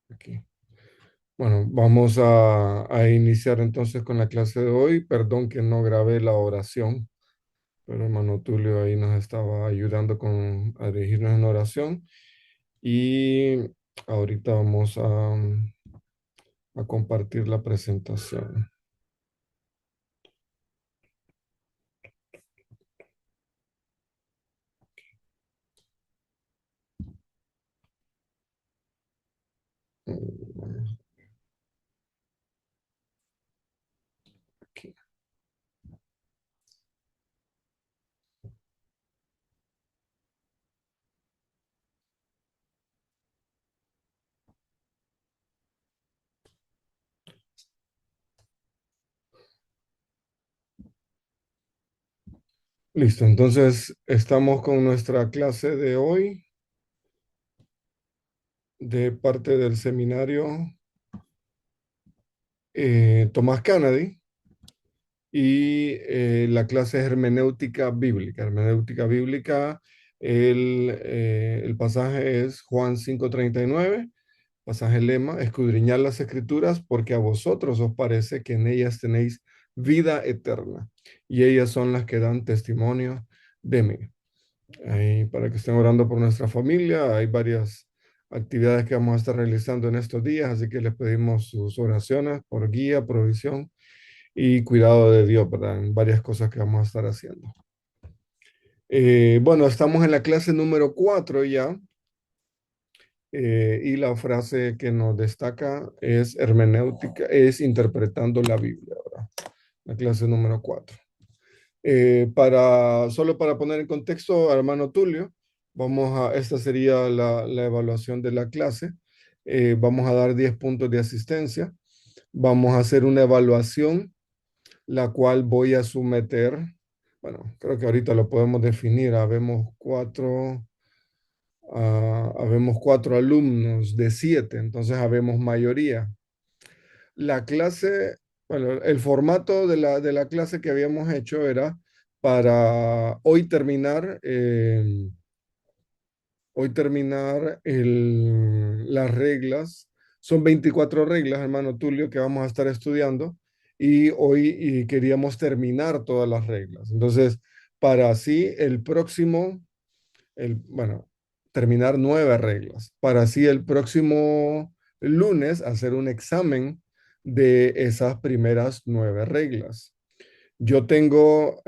Aquí. Bueno, vamos a iniciar entonces con la clase de hoy. Perdón que no grabé la oración, pero hermano Tulio ahí nos estaba ayudando a dirigirnos en oración. Y ahorita vamos a compartir la presentación. Aquí. Listo, entonces estamos con nuestra clase de hoy de parte del seminario Tomás Kennedy. Y la clase es hermenéutica bíblica. Hermenéutica bíblica, el pasaje es Juan 5:39, pasaje lema: escudriñad las escrituras porque a vosotros os parece que en ellas tenéis vida eterna y ellas son las que dan testimonio de mí. Ahí, para que estén orando por nuestra familia, hay varias actividades que vamos a estar realizando en estos días, así que les pedimos sus oraciones por guía, provisión y cuidado de Dios, ¿verdad? En varias cosas que vamos a estar haciendo. Bueno, estamos en la clase número 4 ya, y la frase que nos destaca es hermenéutica, es interpretando la Biblia, ¿verdad? La clase número 4. Solo para poner en contexto, hermano Tulio, esta sería la evaluación de la clase. Vamos a dar 10 puntos de asistencia. Vamos a hacer una evaluación la cual voy a someter. Bueno, creo que ahorita lo podemos definir. Habemos cuatro alumnos de 7, entonces habemos mayoría. La clase, bueno, el formato de la clase que habíamos hecho era para hoy terminar las reglas. Son 24 reglas, hermano Tulio, que vamos a estar estudiando y hoy queríamos terminar todas las reglas. Entonces, para así bueno, terminar 9 reglas, para así el próximo lunes hacer un examen de esas primeras 9 reglas. Yo tengo,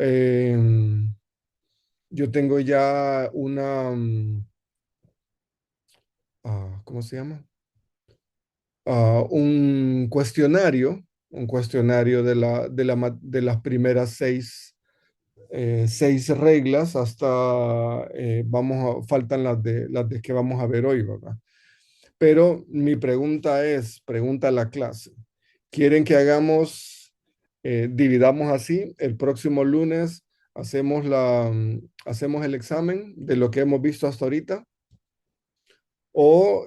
yo tengo ya ¿cómo se llama? Un cuestionario de las primeras 6 reglas hasta, faltan las de que vamos a ver hoy, ¿verdad? Pero mi pregunta a la clase, ¿quieren que dividamos así? El próximo lunes hacemos el examen de lo que hemos visto hasta ahorita o...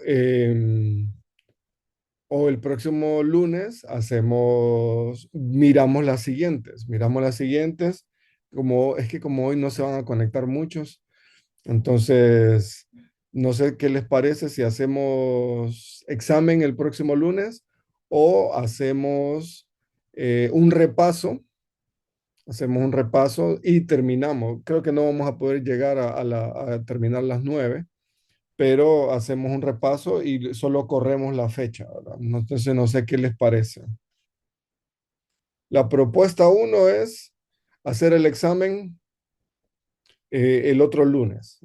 o el próximo lunes miramos las siguientes, como hoy no se van a conectar muchos, entonces no sé qué les parece si hacemos examen el próximo lunes o hacemos un repaso y terminamos. Creo que no vamos a poder llegar a terminar las 9, pero hacemos un repaso y solo corremos la fecha, ¿verdad? Entonces no sé qué les parece. La propuesta uno es hacer el examen el otro lunes,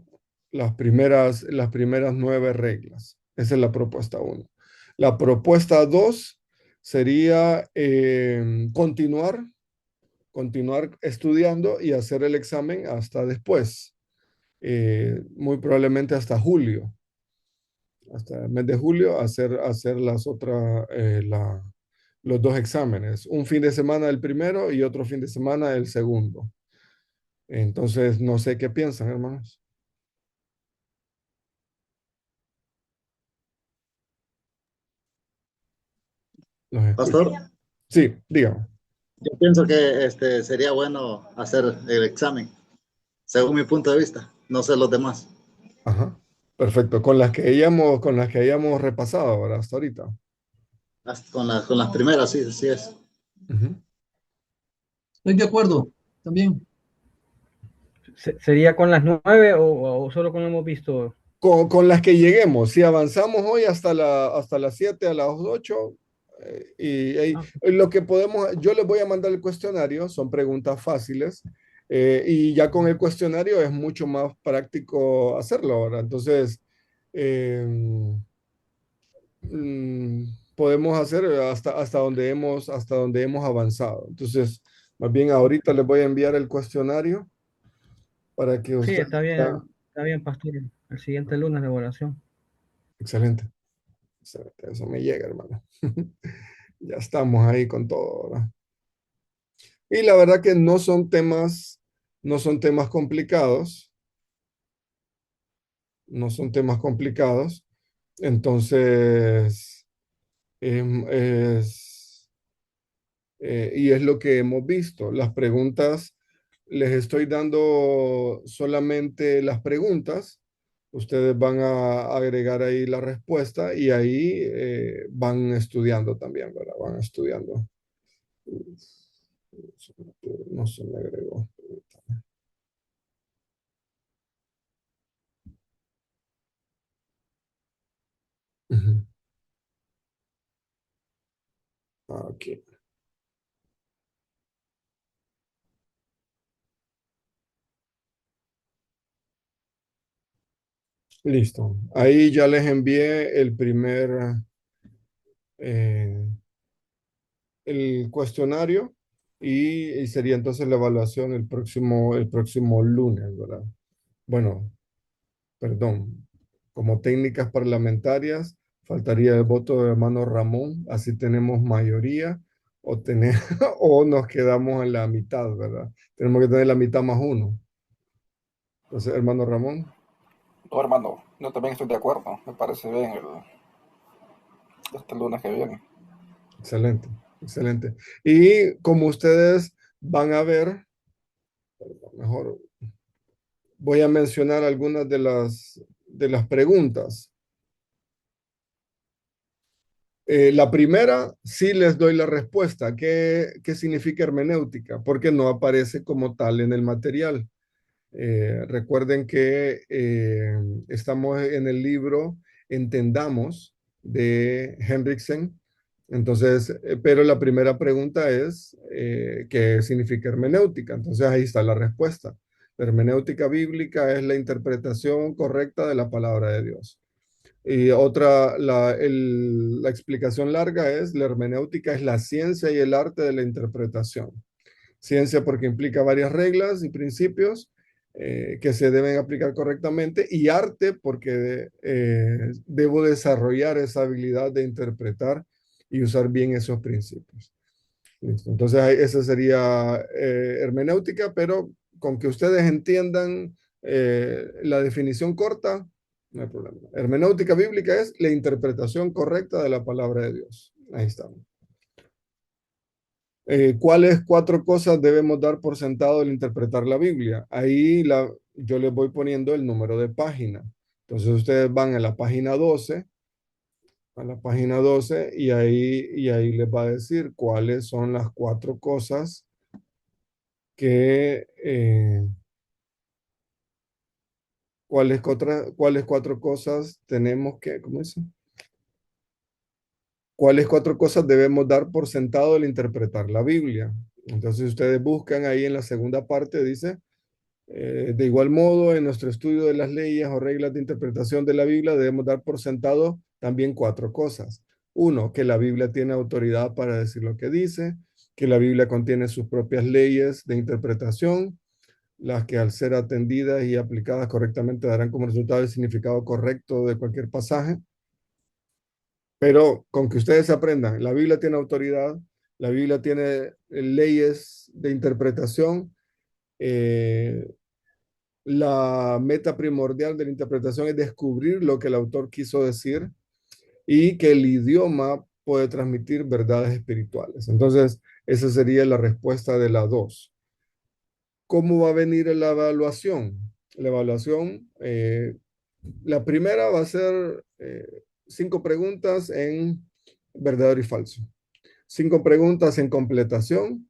las primeras 9 reglas. Esa es la propuesta uno. La propuesta 2 sería continuar estudiando y hacer el examen hasta después, muy probablemente hasta el mes de julio, hacer los 2 exámenes, un fin de semana el primero y otro fin de semana el segundo. Entonces, no sé qué piensan, hermanos. Los escucho. Pastor, Sí, dígame. yo pienso que sería bueno hacer el examen, según mi punto de vista, no sé los demás. Ajá. Perfecto, con las que hayamos repasado ahora hasta ahorita. Con las primeras, sí, sí es. Ujú. Estoy de acuerdo, también. ¿Sería con las 9 o solo con lo hemos visto? Con las que lleguemos, si avanzamos hoy hasta las 7 a las 8, Ah, lo que podemos, yo les voy a mandar el cuestionario, son preguntas fáciles, y ya con el cuestionario es mucho más práctico hacerlo ahora. Entonces, eh, mm, podemos hacer hasta donde hemos avanzado. Entonces, más bien ahorita les voy a enviar el cuestionario para que sí, usted... está bien, Pastor. El siguiente lunes de evaluación. Excelente. Excelente, eso me llega, hermano. Ya estamos ahí con todo, ¿verdad? Y la verdad que no son temas complicados, no son temas complicados. Entonces, em, es, y es lo que hemos visto. Las preguntas, les estoy dando solamente las preguntas. Ustedes van a agregar ahí la respuesta y ahí van estudiando también, ¿verdad? Van estudiando. No se me agregó. Ujú. Aquí. Listo. Ahí ya les envié eh, el cuestionario y sería entonces la evaluación el próximo lunes, ¿verdad? Bueno, perdón. Como técnicas parlamentarias, faltaría el voto de hermano Ramón, así tenemos mayoría o nos quedamos en la mitad, ¿verdad? Tenemos que tener la mitad más uno. Entonces, hermano Ramón, No, hermano, yo también estoy de acuerdo. Me parece bien este lunes que viene. excelente, excelente. Y como ustedes van a ver, mejor voy a mencionar algunas de las preguntas. La primera, sí les doy la respuesta. ¿Qué significa hermenéutica? Porque no aparece como tal en el material. Recuerden que estamos en el libro Entendamos de Hendrickson. Entonces, pero la primera pregunta es, ¿qué significa hermenéutica? Entonces ahí está la respuesta. La hermenéutica bíblica es la interpretación correcta de la palabra de Dios. Y otra, la explicación larga es, la hermenéutica es la ciencia y el arte de la interpretación. Ciencia porque implica varias reglas y principios que se deben aplicar correctamente y arte porque debo desarrollar esa habilidad de interpretar y usar bien esos principios. Listo. Entonces, esa sería hermenéutica, pero con que ustedes entiendan la definición corta, no hay problema. Hermenéutica bíblica es la interpretación correcta de la palabra de Dios. Ahí estamos. ¿Cuáles cuatro cosas debemos dar por sentado al interpretar la Biblia? Yo les voy poniendo el número de página. Entonces ustedes van a la página 12 y ahí les va a decir cuáles son las cuatro cosas que, cuáles cuatro cosas tenemos que, ¿cómo es? ¿Cuáles cuatro cosas debemos dar por sentado al interpretar la Biblia? Entonces ustedes buscan ahí en la segunda parte, dice, de igual modo, en nuestro estudio de las leyes o reglas de interpretación de la Biblia debemos dar por sentado también cuatro cosas. Uno, que la Biblia tiene autoridad para decir lo que dice, que la Biblia contiene sus propias leyes de interpretación, las que al ser atendidas y aplicadas correctamente darán como resultado el significado correcto de cualquier pasaje. Pero con que ustedes aprendan, la Biblia tiene autoridad, la Biblia tiene leyes de interpretación, eh, la meta primordial de la interpretación es descubrir lo que el autor quiso decir y que el idioma puede transmitir verdades espirituales. Entonces, esa sería la respuesta de la dos. ¿Cómo va a venir la evaluación? La evaluación La primera va a ser 5 preguntas en verdadero y falso. 5 preguntas en completación.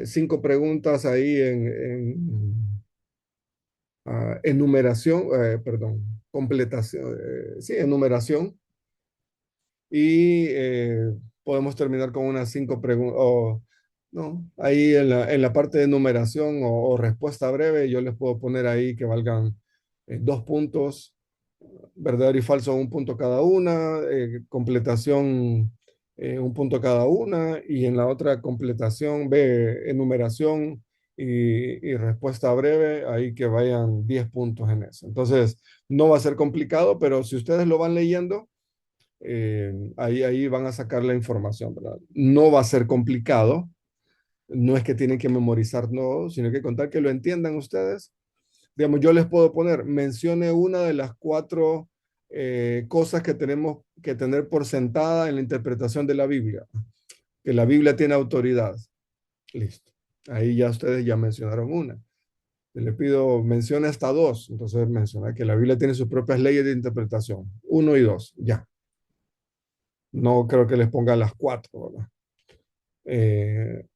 5 preguntas ahí en enumeración, perdón, completación, sí, enumeración. Y podemos terminar con unas 5 preguntas, o no, ahí en la parte de enumeración o respuesta breve, yo les puedo poner ahí que valgan 2 puntos, verdadero y falso 1 punto cada una, completación 1 punto cada una, y en la otra completación, enumeración y respuesta breve, ahí que vayan 10 puntos en eso. Entonces, no va a ser complicado, pero si ustedes lo van leyendo, ahí van a sacar la información, ¿verdad? No va a ser complicado, no es que tienen que memorizar, no, sino que contar que lo entiendan ustedes. Digamos, yo les puedo poner, mencione una de las 4 cosas que tenemos que tener por sentada en la interpretación de la Biblia, que la Biblia tiene autoridad. Listo. Ahí ya ustedes ya mencionaron una. Le pido, mencione hasta 2. Entonces menciona que la Biblia tiene sus propias leyes de interpretación. 1 y 2, ya. No creo que les ponga las 4, ¿verdad? Eh,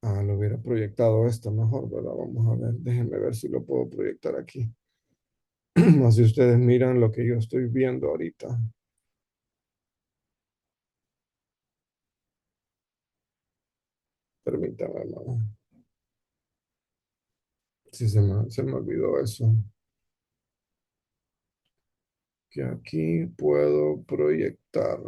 lo hubiera proyectado esto mejor, ¿verdad? Vamos a ver, déjenme ver si lo puedo proyectar aquí. Así ustedes miran lo que yo estoy viendo ahorita. Permítanme, hermano. Sí, se me olvidó eso. Que aquí puedo proyectar.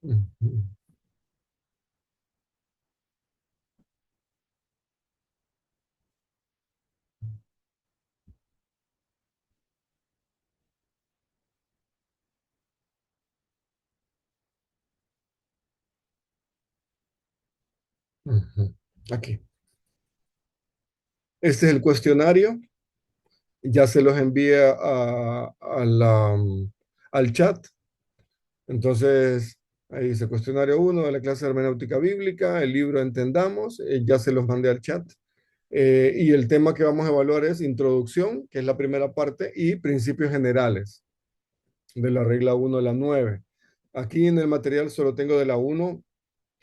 Ujú, ujú. Aquí. Este es el cuestionario. Ya se los envía al chat. Entonces, ahí dice cuestionario 1 de la clase de hermenéutica bíblica, el libro Entendamos, ya se los mandé al chat. Y el tema que vamos a evaluar es introducción, que es la primera parte, y principios generales de la regla 1 a la 9. Aquí en el material solo tengo de la 1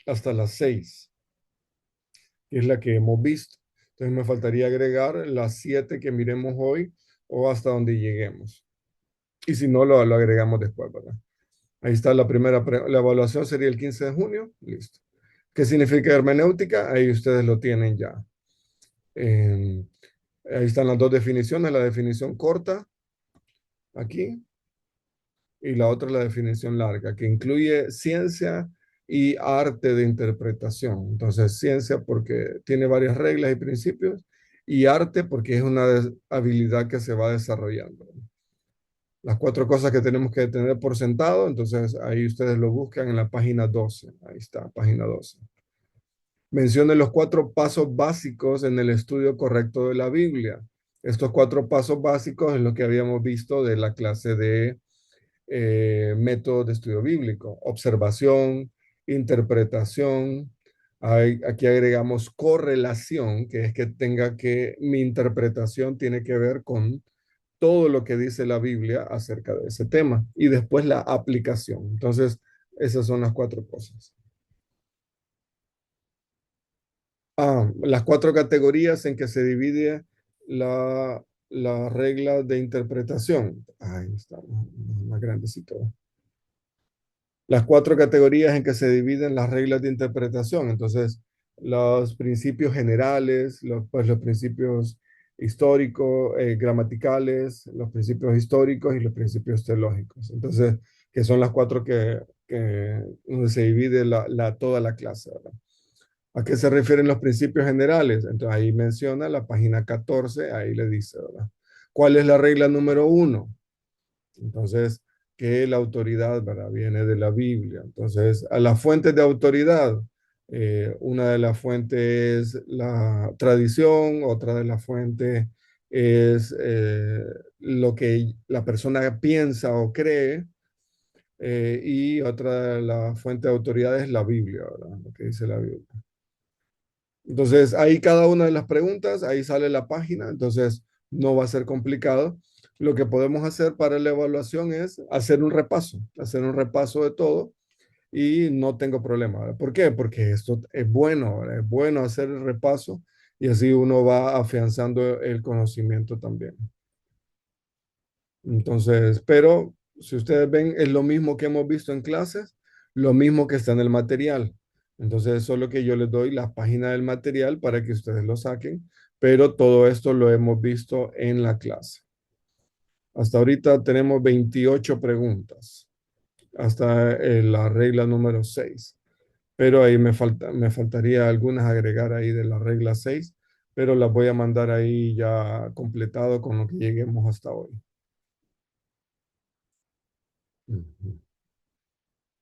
hasta la 6, que es la que hemos visto. Entonces me faltaría agregar las 7 que miremos hoy o hasta donde lleguemos. Y si no, lo agregamos después, ¿verdad? Ahí está la primera, la evaluación sería el 15 de junio. Listo. ¿Qué significa hermenéutica? Ahí ustedes lo tienen ya. Eh, Ahí están las 2 definiciones, la definición corta aquí y la otra la definición larga, que incluye ciencia y arte de interpretación. Entonces, ciencia porque tiene varias reglas y principios y arte porque es una habilidad que se va desarrollando. Las 4 cosas que tenemos que tener por sentado, entonces ahí ustedes lo buscan en la página 12. Ahí está, página 12. Mencione los 4 pasos básicos en el estudio correcto de la Biblia. Estos 4 pasos básicos es lo que habíamos visto de la clase de método de estudio bíblico: observación, interpretación. Aquí agregamos correlación, que es que mi interpretación tiene que ver con todo lo que dice la Biblia acerca de ese tema. Y después la aplicación. Entonces, esas son las 4 cosas. Las 4 categorías en que se divide la regla de interpretación. Ahí está, más grandecito. Las 4 categorías en que se dividen las reglas de interpretación. Entonces, los principios generales, los principios históricos, gramaticales, los principios históricos y los principios teológicos. Entonces, que son las 4 donde se divide toda la clase, ¿verdad? ¿A qué se refieren los principios generales? Entonces ahí menciona la página 14, ahí le dice, ¿verdad? ¿Cuál es la regla número 1? Entonces, que la autoridad, ¿verdad? Viene de la Biblia. Entonces, a las fuentes de autoridad, una de las fuentes es la tradición, otra de las fuentes es lo que la persona piensa o cree, Y otra de las fuentes de autoridad es la Biblia, ¿verdad? Lo que dice la Biblia. Entonces, ahí cada una de las preguntas, ahí sale la página, entonces no va a ser complicado. Lo que podemos hacer para la evaluación es hacer un repaso de todo y no tengo problema, ¿verdad? ¿Por qué? Porque esto es bueno, ¿verdad? Es bueno hacer el repaso y así uno va afianzando el conocimiento también. Entonces, pero si ustedes ven, es lo mismo que hemos visto en clases, lo mismo que está en el material. Entonces, solo que yo les doy la página del material para que ustedes lo saquen, pero todo esto lo hemos visto en la clase. Hasta ahorita tenemos 28 preguntas, hasta la regla número 6. Pero ahí me faltaría algunas agregar ahí de la regla 6, pero las voy a mandar ahí ya completado con lo que lleguemos hasta hoy. Ujú.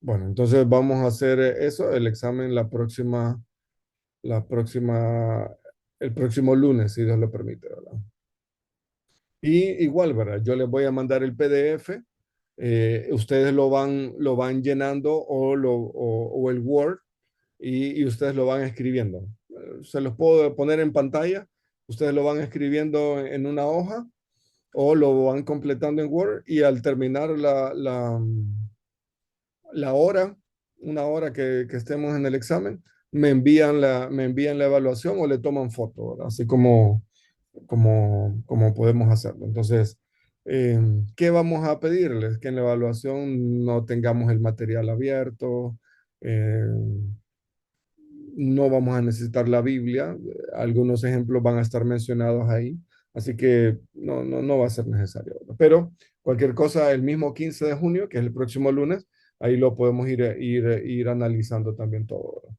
Bueno, entonces vamos a hacer eso, el examen la próxima, el próximo lunes, si Dios lo permite, ¿verdad? Y igual, ¿verdad? Yo les voy a mandar el PDF, ustedes lo van llenando o el Word y ustedes lo van escribiendo. Se los puedo poner en pantalla, ustedes lo van escribiendo en una hoja o lo van completando en Word y al terminar la hora, una hora que estemos en el examen, me envían la evaluación o le toman foto, ¿verdad? Así como podemos hacerlo. Entonces, ¿qué vamos a pedirles? Que en la evaluación no tengamos el material abierto, eh, no vamos a necesitar la Biblia, algunos ejemplos van a estar mencionados ahí, así que no va a ser necesario, ¿verdad? Pero cualquier cosa, el mismo 15 de junio, que es el próximo lunes, ahí lo podemos ir analizando también todo, ¿verdad?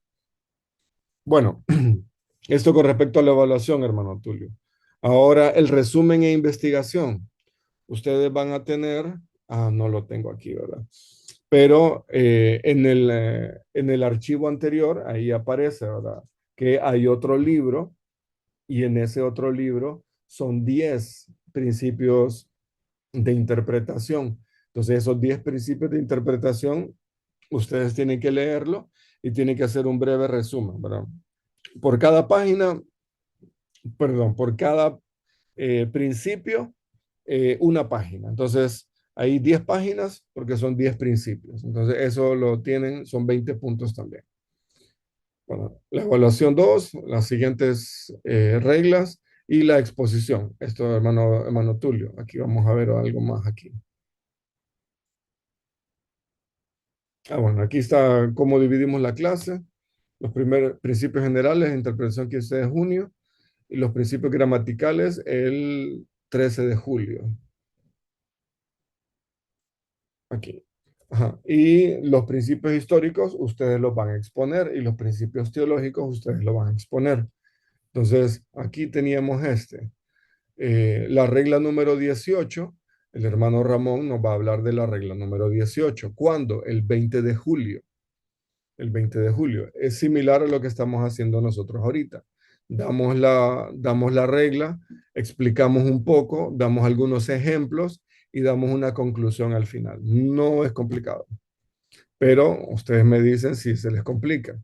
Bueno, esto con respecto a la evaluación, hermano Tulio. Ahora, el resumen e investigación. Ustedes van a tener, no lo tengo aquí, ¿verdad? Pero en el archivo anterior, ahí aparece, ¿verdad? Que hay otro libro y en ese otro libro son 10 principios de interpretación. Entonces, esos 10 principios de interpretación, ustedes tienen que leerlo y tienen que hacer un breve resumen, ¿verdad? Por cada página, perdón, por cada principio, una página. Entonces, hay 10 páginas porque son 10 principios. Entonces, eso lo tienen, son 20 puntos también. Bueno, la evaluación 2, las siguientes reglas y la exposición. Esto, hermano Tulio, aquí vamos a ver algo más aquí. Bueno, aquí está cómo dividimos la clase. Los primeros principios generales, interpretación 15 de junio y los principios gramaticales el 13 de julio. Aquí. Ajá. Y los principios históricos ustedes los van a exponer y los principios teológicos ustedes los van a exponer. Entonces, aquí teníamos la regla número 18. El hermano Ramón nos va a hablar de la regla número 18. ¿Cuándo? El 20 de julio. El 20 de julio. Es similar a lo que estamos haciendo nosotros ahorita. Damos la regla, explicamos un poco, damos algunos ejemplos y damos una conclusión al final. No es complicado, pero ustedes me dicen si se les complica.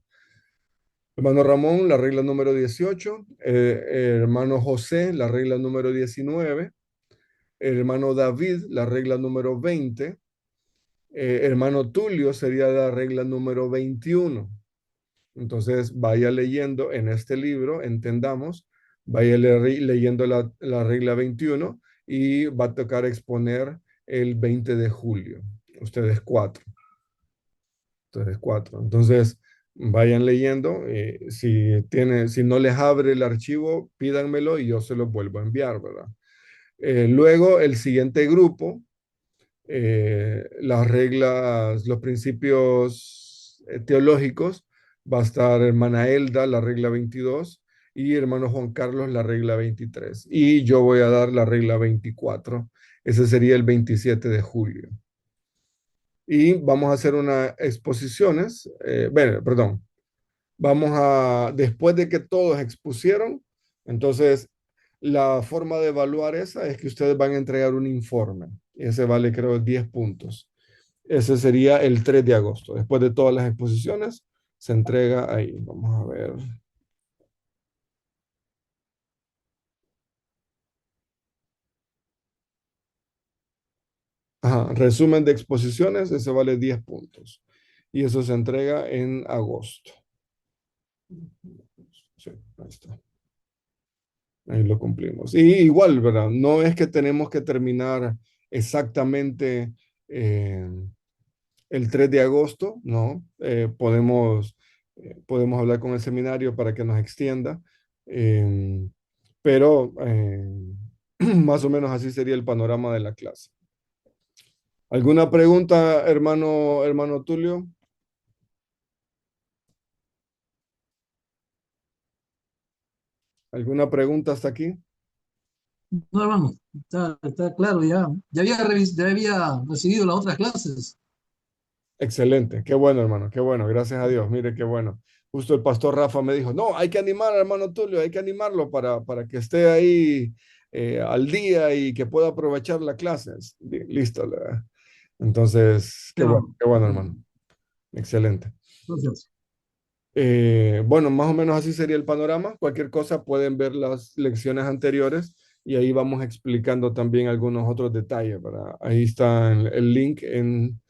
Hermano Ramón, la regla número 18. Hermano José, la regla número 19. Hermano David, la regla número 20. Hermano Tulio sería la regla número 21. Entonces, vaya leyendo en este libro, entendamos, vaya leyendo la regla 21 y va a tocar exponer el 20 de julio. Ustedes cuatro. Entonces, vayan leyendo. Si no les abre el archivo, pídanmelo y yo se los vuelvo a enviar, ¿verdad? Luego, el siguiente grupo, las reglas, los principios teológicos, va a estar hermana Elda, la regla 22, y hermano Juan Carlos, la regla 23. Y yo voy a dar la regla 24. Ese sería el 27 de julio. Y vamos a hacer unas exposiciones, bueno, perdón, después de que todos expusieron, entonces la forma de evaluar esa es que ustedes van a entregar un informe. Ese vale, creo, 10 puntos. Ese sería el 3 de agosto. Después de todas las exposiciones, se entrega ahí. Vamos a ver. Ajá, resumen de exposiciones, ese vale 10 puntos. Y eso se entrega en agosto. Sí, ahí está. Ahí lo cumplimos. Y igual, ¿verdad? No es que tenemos que terminar exactamente eh, el 3 de agosto, ¿no? Podemos hablar con el seminario para que nos extienda, eh, pero más o menos así sería el panorama de la clase. ¿Alguna pregunta, hermano Tulio? ¿Alguna pregunta hasta aquí? No, hermano, está claro ya. Ya había recibido las otras clases. Excelente, qué bueno, hermano, qué bueno, gracias a Dios, mire qué bueno. Justo el pastor Rafa me dijo, no, hay que animar al hermano Tulio, hay que animarlo para que esté ahí al día y que pueda aprovechar la clase. Listo. Entonces, Claro. qué bueno, hermano, excelente. Gracias. Bueno, más o menos así sería el panorama. Cualquier cosa pueden ver las lecciones anteriores y ahí vamos explicando también algunos otros detalles, ¿verdad? Ahí está el link en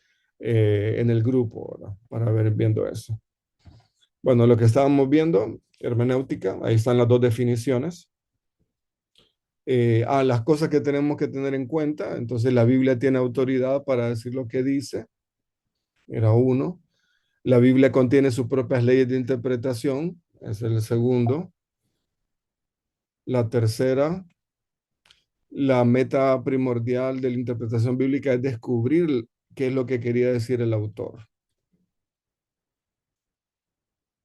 el grupo, ¿verdad? Para ver viendo eso. Bueno, lo que estábamos viendo, hermenéutica, ahí están las dos definiciones. Las cosas que tenemos que tener en cuenta. Entonces, la Biblia tiene autoridad para decir lo que dice. Era uno. La Biblia contiene sus propias leyes de interpretación. Es el segundo. La tercera, la meta primordial de la interpretación bíblica es descubrir qué es lo que quería decir el autor.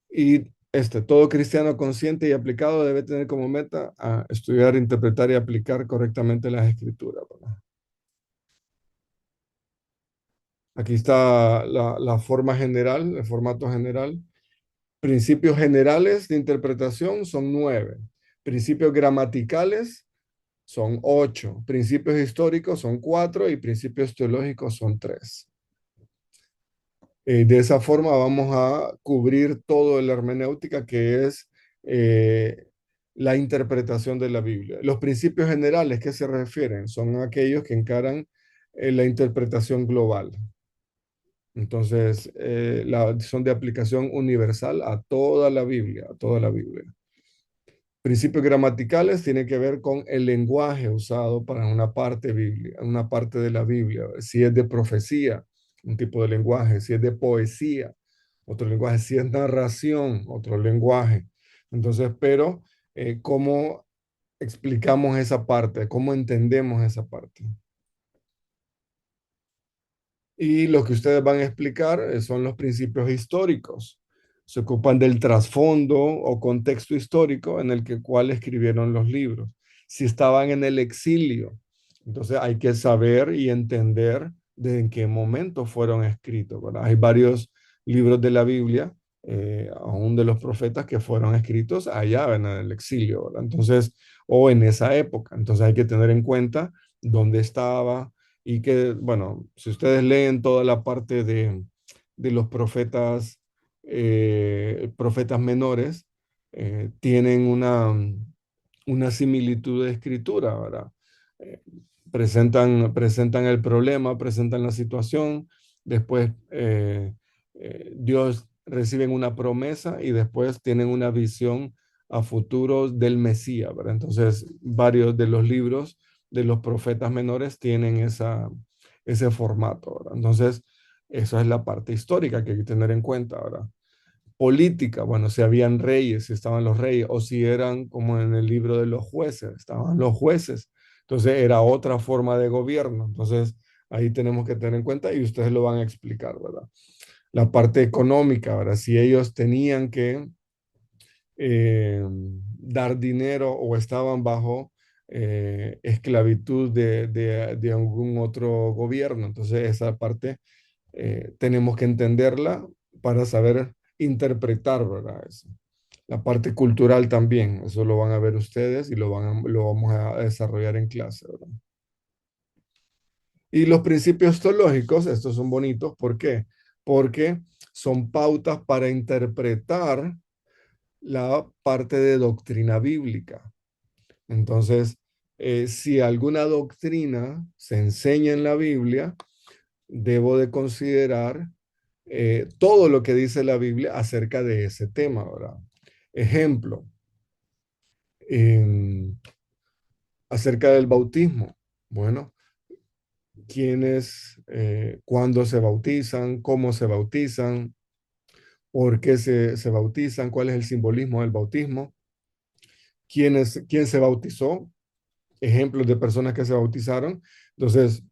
Y todo cristiano consciente y aplicado debe tener como meta a estudiar, interpretar y aplicar correctamente las escrituras, ¿verdad? Aquí está la forma general, el formato general. Principios generales de interpretación son 9. Principios gramaticales son 8. Principios históricos son 4 y principios teológicos son 3. De esa forma vamos a cubrir todo la hermenéutica, que es eh, la interpretación de la Biblia. Los principios generales que se refieren son aquellos que encaran la interpretación global. Entonces, son de aplicación universal a toda la Biblia, a toda la Biblia. Principios gramaticales tienen que ver con el lenguaje usado para una parte bíblica, una parte de la Biblia. Si es de profecía, un tipo de lenguaje. Si es de poesía, otro lenguaje. Si es narración, otro lenguaje. Entonces, pero, ¿cómo explicamos esa parte? ¿Cómo entendemos esa parte? Y lo que ustedes van a explicar son los principios históricos. Se ocupan del trasfondo o contexto histórico en el cual escribieron los libros. Si estaban en el exilio, entonces hay que saber y entender de en qué momento fueron escritos, ¿verdad? Hay varios libros de la Biblia, aún de los profetas, que fueron escritos allá en el exilio, ¿verdad? Entonces, o en esa época. Entonces hay que tener en cuenta dónde estaba, y que, bueno, si ustedes leen toda la parte de los profetas menores, tienen una similitud de escritura, ¿verdad? Eh, presentan el problema, presentan la situación, después Dios reciben una promesa y después tienen una visión a futuro del Mesías, ¿verdad? Entonces, varios de los libros de los profetas menores tienen ese formato, ¿verdad? Entonces, eso es la parte histórica que hay que tener en cuenta, ¿verdad? Política, bueno, si habían reyes, si estaban los reyes, o si eran como en el libro de los jueces, estaban los jueces. Entonces, era otra forma de gobierno. Entonces, ahí tenemos que tener en cuenta y ustedes lo van a explicar, ¿verdad? La parte económica, ¿verdad? Si ellos tenían que dar dinero o estaban bajo esclavitud de algún otro gobierno. Entonces, esa parte tenemos que entenderla para saber interpretar, ¿verdad? Eso. La parte cultural también, eso lo van a ver ustedes y lo vamos a desarrollar en clase, ¿verdad? Y los principios teológicos, estos son bonitos, ¿por qué? Porque son pautas para interpretar la parte de doctrina bíblica. Entonces, si alguna doctrina se enseña en la Biblia, debo de considerar todo lo que dice la Biblia acerca de ese tema, ¿verdad? Ejemplo, em, acerca del bautismo. Bueno, quiénes, cuándo se bautizan, cómo se bautizan, por qué se bautizan, cuál es el simbolismo del bautismo, quién se bautizó, ejemplos de personas que se bautizaron. Entonces,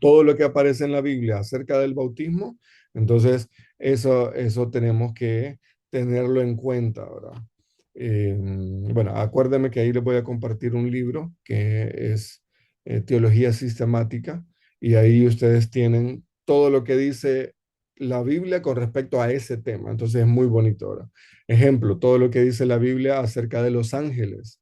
todo lo que aparece en la Biblia acerca del bautismo, entonces eso tenemos que tenerlo en cuenta, ¿verdad? Bueno, acuérdame que ahí les voy a compartir un libro que es Teología Sistemática y ahí ustedes tienen todo lo que dice la Biblia con respecto a ese tema. Entonces es muy bonito ahora. Ejemplo, todo lo que dice la Biblia acerca de los ángeles,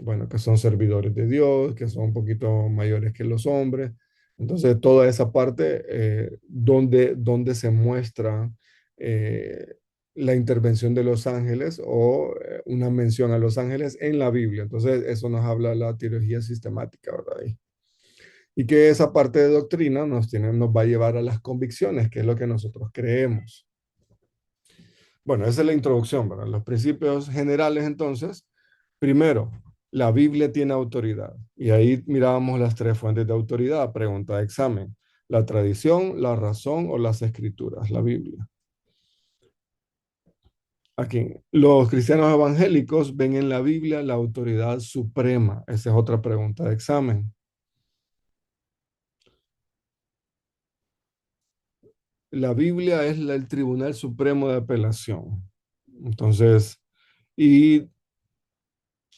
bueno, que son servidores de Dios, que son un poquito mayores que los hombres. Entonces, toda esa parte donde se muestra eh, la intervención de los ángeles o una mención a los ángeles en la Biblia. Entonces, eso nos habla la teología sistemática, ¿verdad? Y que esa parte de doctrina nos va a llevar a las convicciones, que es lo que nosotros creemos. Bueno, esa es la introducción, ¿verdad? Los principios generales, entonces, primero, la Biblia tiene autoridad. Y ahí mirábamos las tres fuentes de autoridad, pregunta de examen. La tradición, la razón o las escrituras, la Biblia. Aquí, los cristianos evangélicos ven en la Biblia la autoridad suprema. Esa es otra pregunta de examen. La Biblia es el Tribunal Supremo de Apelación. Entonces, y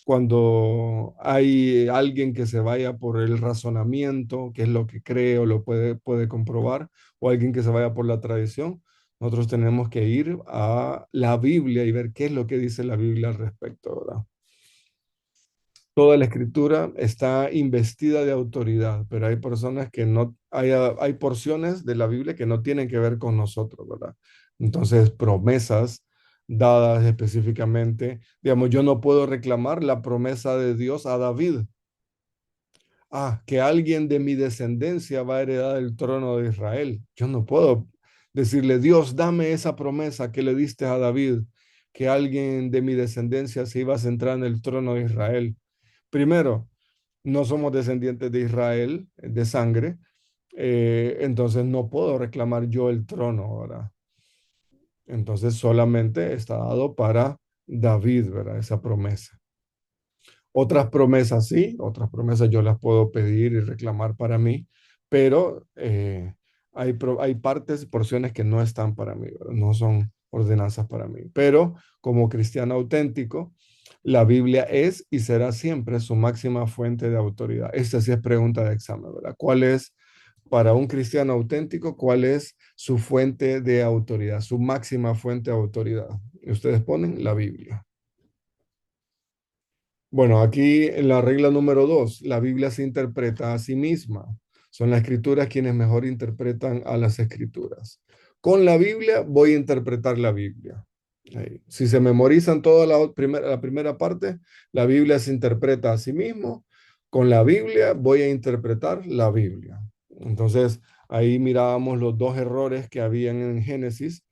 cuando hay alguien que se vaya por el razonamiento, que es lo que cree o puede comprobar, o alguien que se vaya por la tradición, nosotros tenemos que ir a la Biblia y ver qué es lo que dice la Biblia al respecto, ¿verdad? Toda la escritura está investida de autoridad, pero hay personas que no, hay porciones de la Biblia que no tienen que ver con nosotros, ¿verdad? Entonces, promesas dadas específicamente, digamos, yo no puedo reclamar la promesa de Dios a David. Ah, que alguien de mi descendencia va a heredar el trono de Israel. Yo no puedo decirle, Dios, dame esa promesa que le diste a David, que alguien de mi descendencia se iba a centrar en el trono de Israel. Primero, no somos descendientes de Israel, de sangre, entonces no puedo reclamar yo el trono, ¿verdad? Entonces solamente está dado para David, ¿verdad? Esa promesa. Otras promesas sí, otras promesas yo las puedo pedir y reclamar para mí, pero hay partes, porciones que no están para mí, ¿verdad? No son ordenanzas para mí. Pero como cristiano auténtico, la Biblia es y será siempre su máxima fuente de autoridad. Esta sí es pregunta de examen, ¿verdad? ¿Cuál es, para un cristiano auténtico, cuál es su fuente de autoridad, su máxima fuente de autoridad? Y ustedes ponen la Biblia. Bueno, aquí en la regla número 2, la Biblia se interpreta a sí misma. Son las escrituras quienes mejor interpretan a las escrituras. Con la Biblia voy a interpretar la Biblia. Ahí. Si se memorizan toda la primera parte, la Biblia se interpreta a sí mismo. Con la Biblia voy a interpretar la Biblia. Entonces, ahí mirábamos los dos errores que habían en Génesis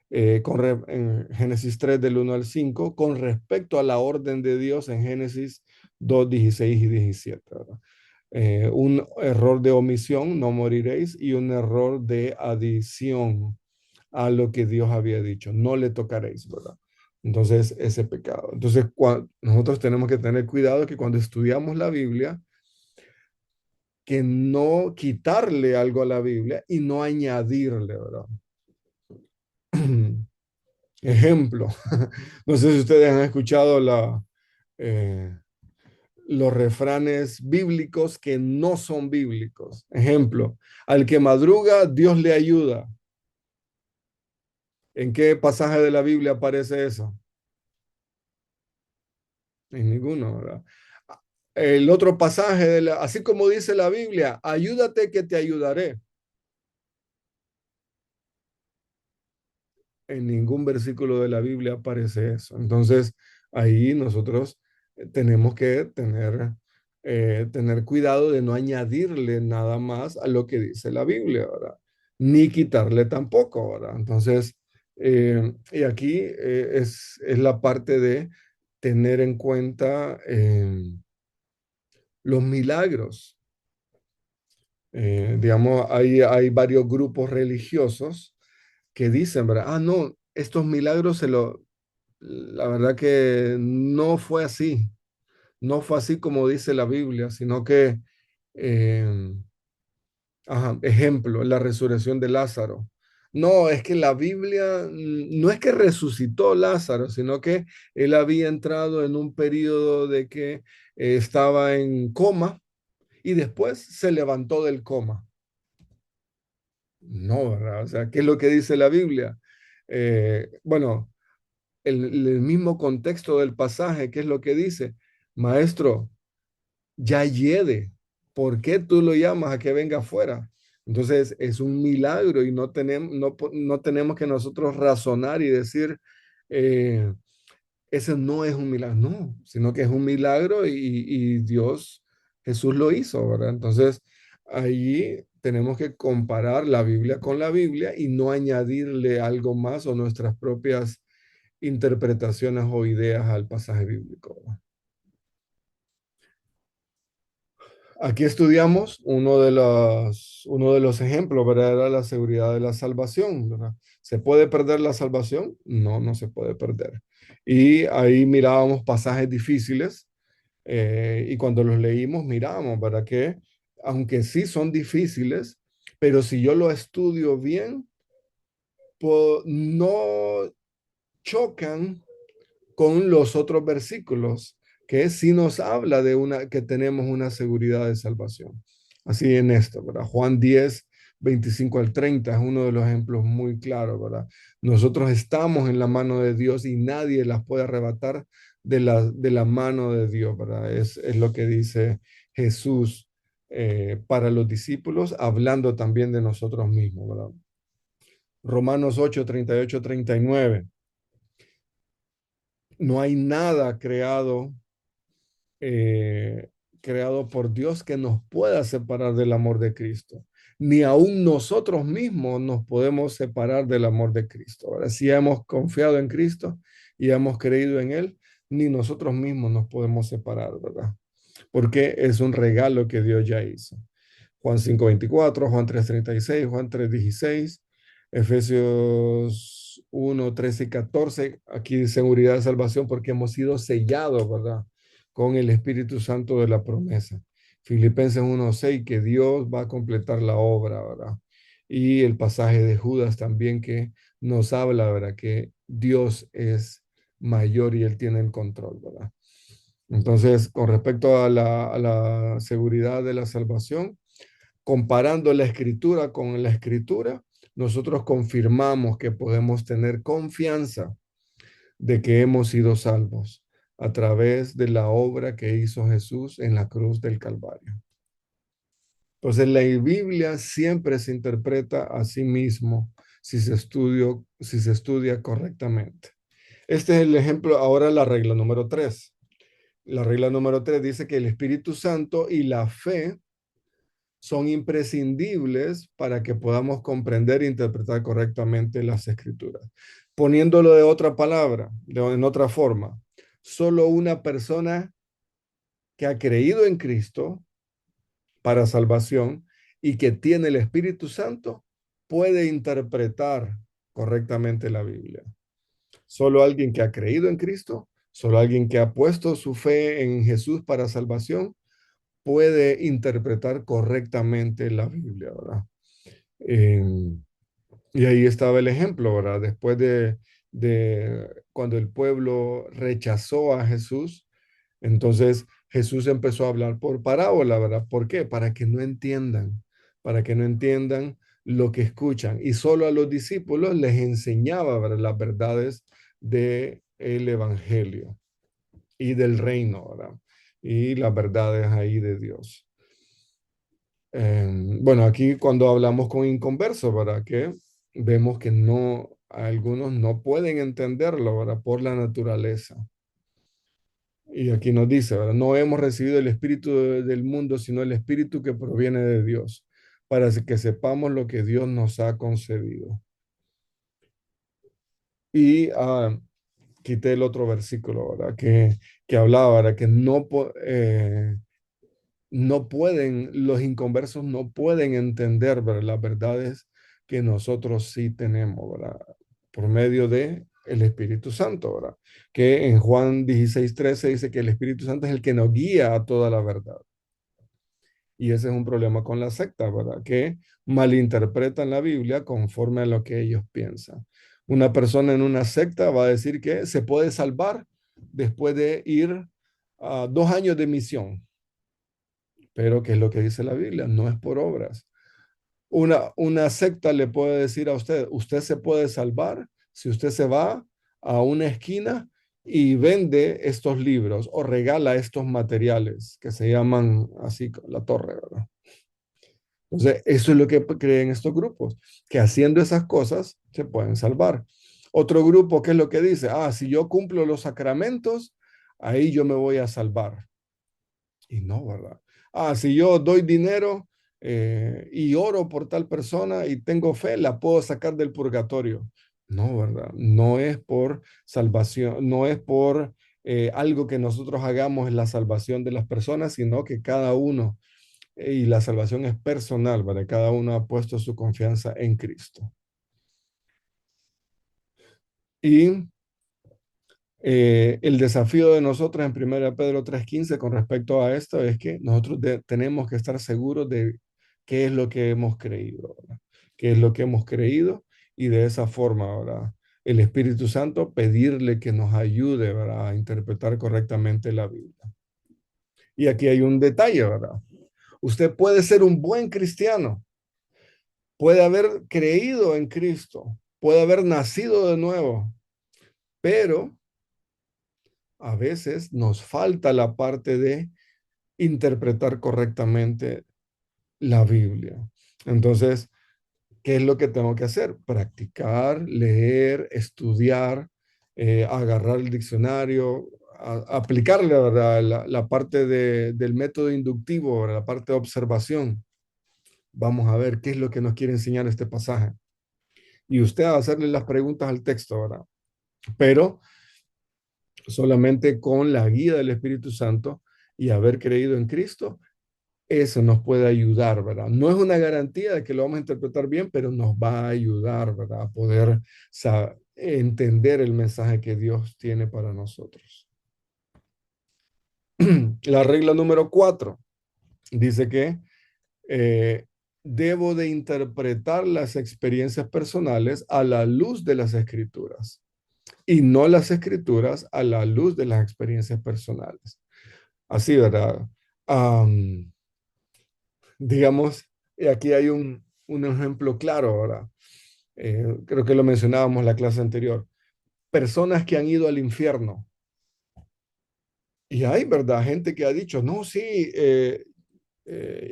en Génesis 3 del 1 al 5 con respecto a la orden de Dios en Génesis 2, 16 y 17. ¿Verdad? Un error de omisión, no moriréis, y un error de adición a lo que Dios había dicho, no le tocaréis, ¿verdad? Entonces, ese pecado. Entonces, nosotros tenemos que tener cuidado que cuando estudiamos la Biblia, que no quitarle algo a la Biblia y no añadirle, ¿verdad? Ejemplo, no sé si ustedes han escuchado eh, los refranes bíblicos que no son bíblicos. Ejemplo, al que madruga, Dios le ayuda. ¿En qué pasaje de la Biblia aparece eso? En ninguno, ¿verdad? el otro pasaje, así como dice la Biblia, ayúdate que te ayudaré. En ningún versículo de la Biblia aparece eso. Entonces, ahí nosotros tenemos que tener cuidado de no añadirle nada más a lo que dice la Biblia, ¿verdad? Ni quitarle tampoco, ¿verdad? Entonces, y aquí es la parte de tener en cuenta los milagros. Digamos, hay varios grupos religiosos que dicen, ¿verdad? Ah, no, estos milagros la verdad que no fue así, no fue así como dice la Biblia, sino que, eh, ajá, ejemplo, la resurrección de Lázaro. No, es que la Biblia no es que resucitó Lázaro, sino que él había entrado en un periodo de que estaba en coma y después se levantó del coma. No, ¿verdad? O sea, ¿qué es lo que dice la Biblia? Bueno, el mismo contexto del pasaje, ¿qué es lo que dice? Maestro, ya hiede, ¿por qué tú lo llamas a que venga afuera? Entonces es un milagro y no tenemos que nosotros razonar y decir, eh, ese no es un milagro, no, sino que es un milagro y Dios, Jesús lo hizo, ¿verdad? Entonces, ahí tenemos que comparar la Biblia con la Biblia y no añadirle algo más o nuestras propias interpretaciones o ideas al pasaje bíblico, ¿verdad? Aquí estudiamos uno de los ejemplos, ¿verdad? Era la seguridad de la salvación, ¿verdad? ¿Se puede perder la salvación? No, no se puede perder. Y ahí mirábamos pasajes difíciles y cuando los leímos mirábamos, ¿verdad? Que aunque sí son difíciles, pero si yo lo estudio bien, pues no chocan con los otros versículos, que sí nos habla de que tenemos una seguridad de salvación. Así en esto, ¿verdad? Juan 10, 25 al 30 es uno de los ejemplos muy claros, ¿verdad? Nosotros estamos en la mano de Dios y nadie las puede arrebatar de la mano de Dios, ¿verdad? Es lo que dice Jesús para los discípulos, hablando también de nosotros mismos, ¿verdad? Romanos 8, 38, 39. No hay nada eh, creado por Dios que nos pueda separar del amor de Cristo. Ni aún nosotros mismos nos podemos separar del amor de Cristo. Ahora, si hemos confiado en Cristo y hemos creído en Él, ni nosotros mismos nos podemos separar, ¿verdad? Porque es un regalo que Dios ya hizo. Juan 5:24, Juan 3:36, Juan 3:16, Efesios 1:13 y 14. Aquí seguridad de salvación porque hemos sido sellados, ¿verdad? Con el Espíritu Santo de la promesa. Filipenses 1:6, que Dios va a completar la obra, ¿verdad? Y el pasaje de Judas también que nos habla, ¿verdad? Que Dios es mayor y Él tiene el control, ¿verdad? Entonces, con respecto a la seguridad de la salvación, comparando la escritura con la escritura, nosotros confirmamos que podemos tener confianza de que hemos sido salvos a través de la obra que hizo Jesús en la cruz del Calvario. Entonces, la Biblia siempre se interpreta a sí mismo si se estudia correctamente. Este es el ejemplo, ahora la regla número 3. La regla número 3 dice que el Espíritu Santo y la fe son imprescindibles para que podamos comprender e interpretar correctamente las escrituras. Poniéndolo de otra palabra, en otra forma, solo una persona que ha creído en Cristo para salvación y que tiene el Espíritu Santo puede interpretar correctamente la Biblia. Solo alguien que ha creído en Cristo, solo alguien que ha puesto su fe en Jesús para salvación puede interpretar correctamente la Biblia, ¿verdad? Eh, y ahí estaba el ejemplo, ¿verdad? Después de cuando el pueblo rechazó a Jesús, entonces Jesús empezó a hablar por parábola, ¿verdad? ¿Por qué? Para que no entiendan lo que escuchan. Y solo a los discípulos les enseñaba, ¿verdad? Las verdades del evangelio y del reino, ¿verdad? y las verdades ahí de Dios. Bueno, aquí cuando hablamos con inconversos, ¿verdad? Que vemos que no, algunos no pueden entenderlo, ¿verdad? Por la naturaleza. Y aquí nos dice, ¿verdad? No hemos recibido el espíritu del mundo, sino el espíritu que proviene de Dios, para que sepamos lo que Dios nos ha concedido. Y quité el otro versículo, ¿verdad? Que hablaba, ¿verdad? Que no pueden, los inconversos no pueden entender, ¿verdad? Las verdades que nosotros sí tenemos, ¿verdad? Por medio de el Espíritu Santo, ¿verdad? Que en Juan 16:13 dice que el Espíritu Santo es el que nos guía a toda la verdad. Y ese es un problema con la secta, ¿verdad? Que malinterpretan la Biblia conforme a lo que ellos piensan. Una persona en una secta va a decir que se puede salvar después de ir a 2 años de misión. Pero ¿qué es lo que dice la Biblia? No es por obras. Una secta le puede decir a usted, usted se puede salvar si usted se va a una esquina y vende estos libros o regala estos materiales que se llaman así la torre, ¿verdad? Entonces, eso es lo que creen estos grupos, que haciendo esas cosas se pueden salvar. Otro grupo, ¿qué es lo que dice? Si yo cumplo los sacramentos, ahí yo me voy a salvar. Y no, ¿verdad? Si yo doy dinero y oro por tal persona y tengo fe, la puedo sacar del purgatorio. No, ¿verdad? No es por salvación, no es por algo que nosotros hagamos en la salvación de las personas, sino que cada uno, y la salvación es personal, ¿verdad? Cada uno ha puesto su confianza en Cristo. Y el desafío de nosotros en 1 Pedro 3:15 con respecto a esto es que nosotros tenemos que estar seguros de qué es lo que hemos creído, ¿verdad? Qué es lo que hemos creído y de esa forma, ¿verdad? El Espíritu Santo pedirle que nos ayude, ¿verdad? A interpretar correctamente la Biblia. Y aquí hay un detalle, ¿verdad? Usted puede ser un buen cristiano, puede haber creído en Cristo, puede haber nacido de nuevo, pero a veces nos falta la parte de interpretar correctamente la Biblia. Entonces, ¿qué es lo que tengo que hacer? Practicar, leer, estudiar, agarrar el diccionario, aplicarle, ¿verdad? La parte del método inductivo, ¿verdad? La parte de observación. Vamos a ver qué es lo que nos quiere enseñar este pasaje. Y usted a hacerle las preguntas al texto, ¿verdad? Pero solamente con la guía del Espíritu Santo y haber creído en Cristo, eso nos puede ayudar, ¿verdad? No es una garantía de que lo vamos a interpretar bien, pero nos va a ayudar, ¿verdad? A poder entender el mensaje que Dios tiene para nosotros. La regla número 4 dice que debo de interpretar las experiencias personales a la luz de las escrituras y no las escrituras a la luz de las experiencias personales. Así, ¿verdad? Digamos, y aquí hay un ejemplo claro, ¿verdad? Creo que lo mencionábamos en la clase anterior. Personas que han ido al infierno. Y hay, ¿verdad? Gente que ha dicho, no, sí, he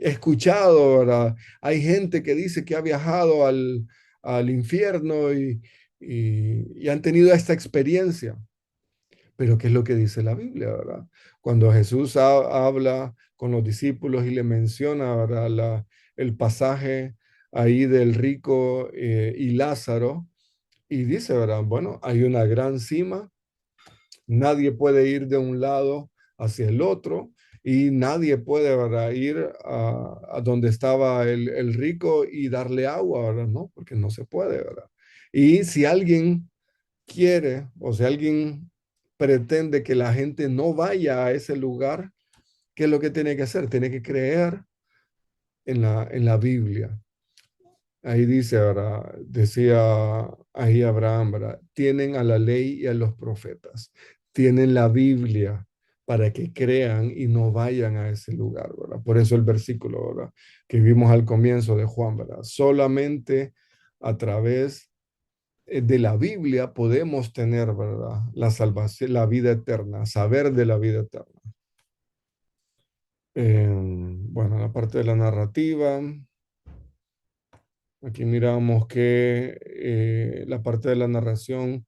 escuchado, ¿verdad? Hay gente que dice que ha viajado al infierno y han tenido esta experiencia. Pero ¿qué es lo que dice la Biblia, verdad? Cuando Jesús habla con los discípulos y le menciona, ¿verdad? El pasaje ahí del rico y Lázaro, y dice, ¿verdad? Bueno, hay una gran cima, nadie puede ir de un lado hacia el otro, y nadie puede, ¿verdad? Ir a donde estaba el rico y darle agua, ¿verdad? No, porque no se puede, ¿verdad? Y si alguien quiere o si alguien pretende que la gente no vaya a ese lugar, ¿qué es lo que tiene que hacer? Tiene que creer en la Biblia. Ahí dice, ¿verdad? Decía ahí Abraham, ¿verdad? Tienen a la ley y a los profetas. Tienen la Biblia para que crean y no vayan a ese lugar, ¿verdad? Por eso el versículo, ¿verdad? Que vimos al comienzo de Juan, ¿verdad? Solamente a través de la Biblia podemos tener, ¿verdad? La salvación, la vida eterna, saber de la vida eterna. Bueno, la parte de la narrativa. Aquí miramos que la parte de la narración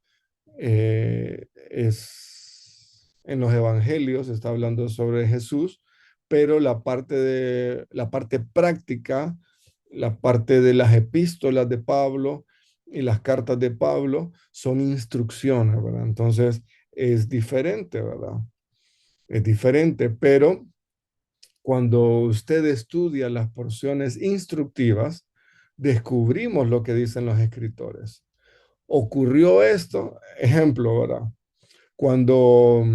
es en los evangelios, está hablando sobre Jesús, pero la parte práctica, la parte de las epístolas de Pablo y las cartas de Pablo son instrucciones, ¿verdad? Entonces es diferente, ¿verdad? Es diferente, pero cuando usted estudia las porciones instructivas, descubrimos lo que dicen los escritores. Ocurrió esto, ejemplo, ¿verdad? Cuando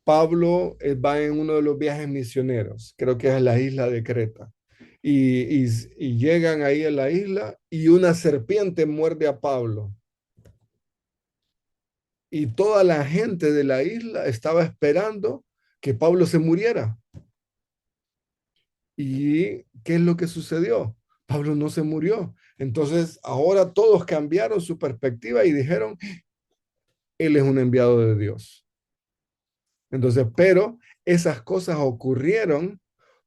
Pablo va en uno de los viajes misioneros, creo que es la isla de Creta, y llegan ahí a la isla y una serpiente muerde a Pablo. Y toda la gente de la isla estaba esperando que Pablo se muriera. ¿Y qué es lo que sucedió? Pablo no se murió. Entonces, ahora todos cambiaron su perspectiva y dijeron, él es un enviado de Dios. Entonces, pero esas cosas ocurrieron.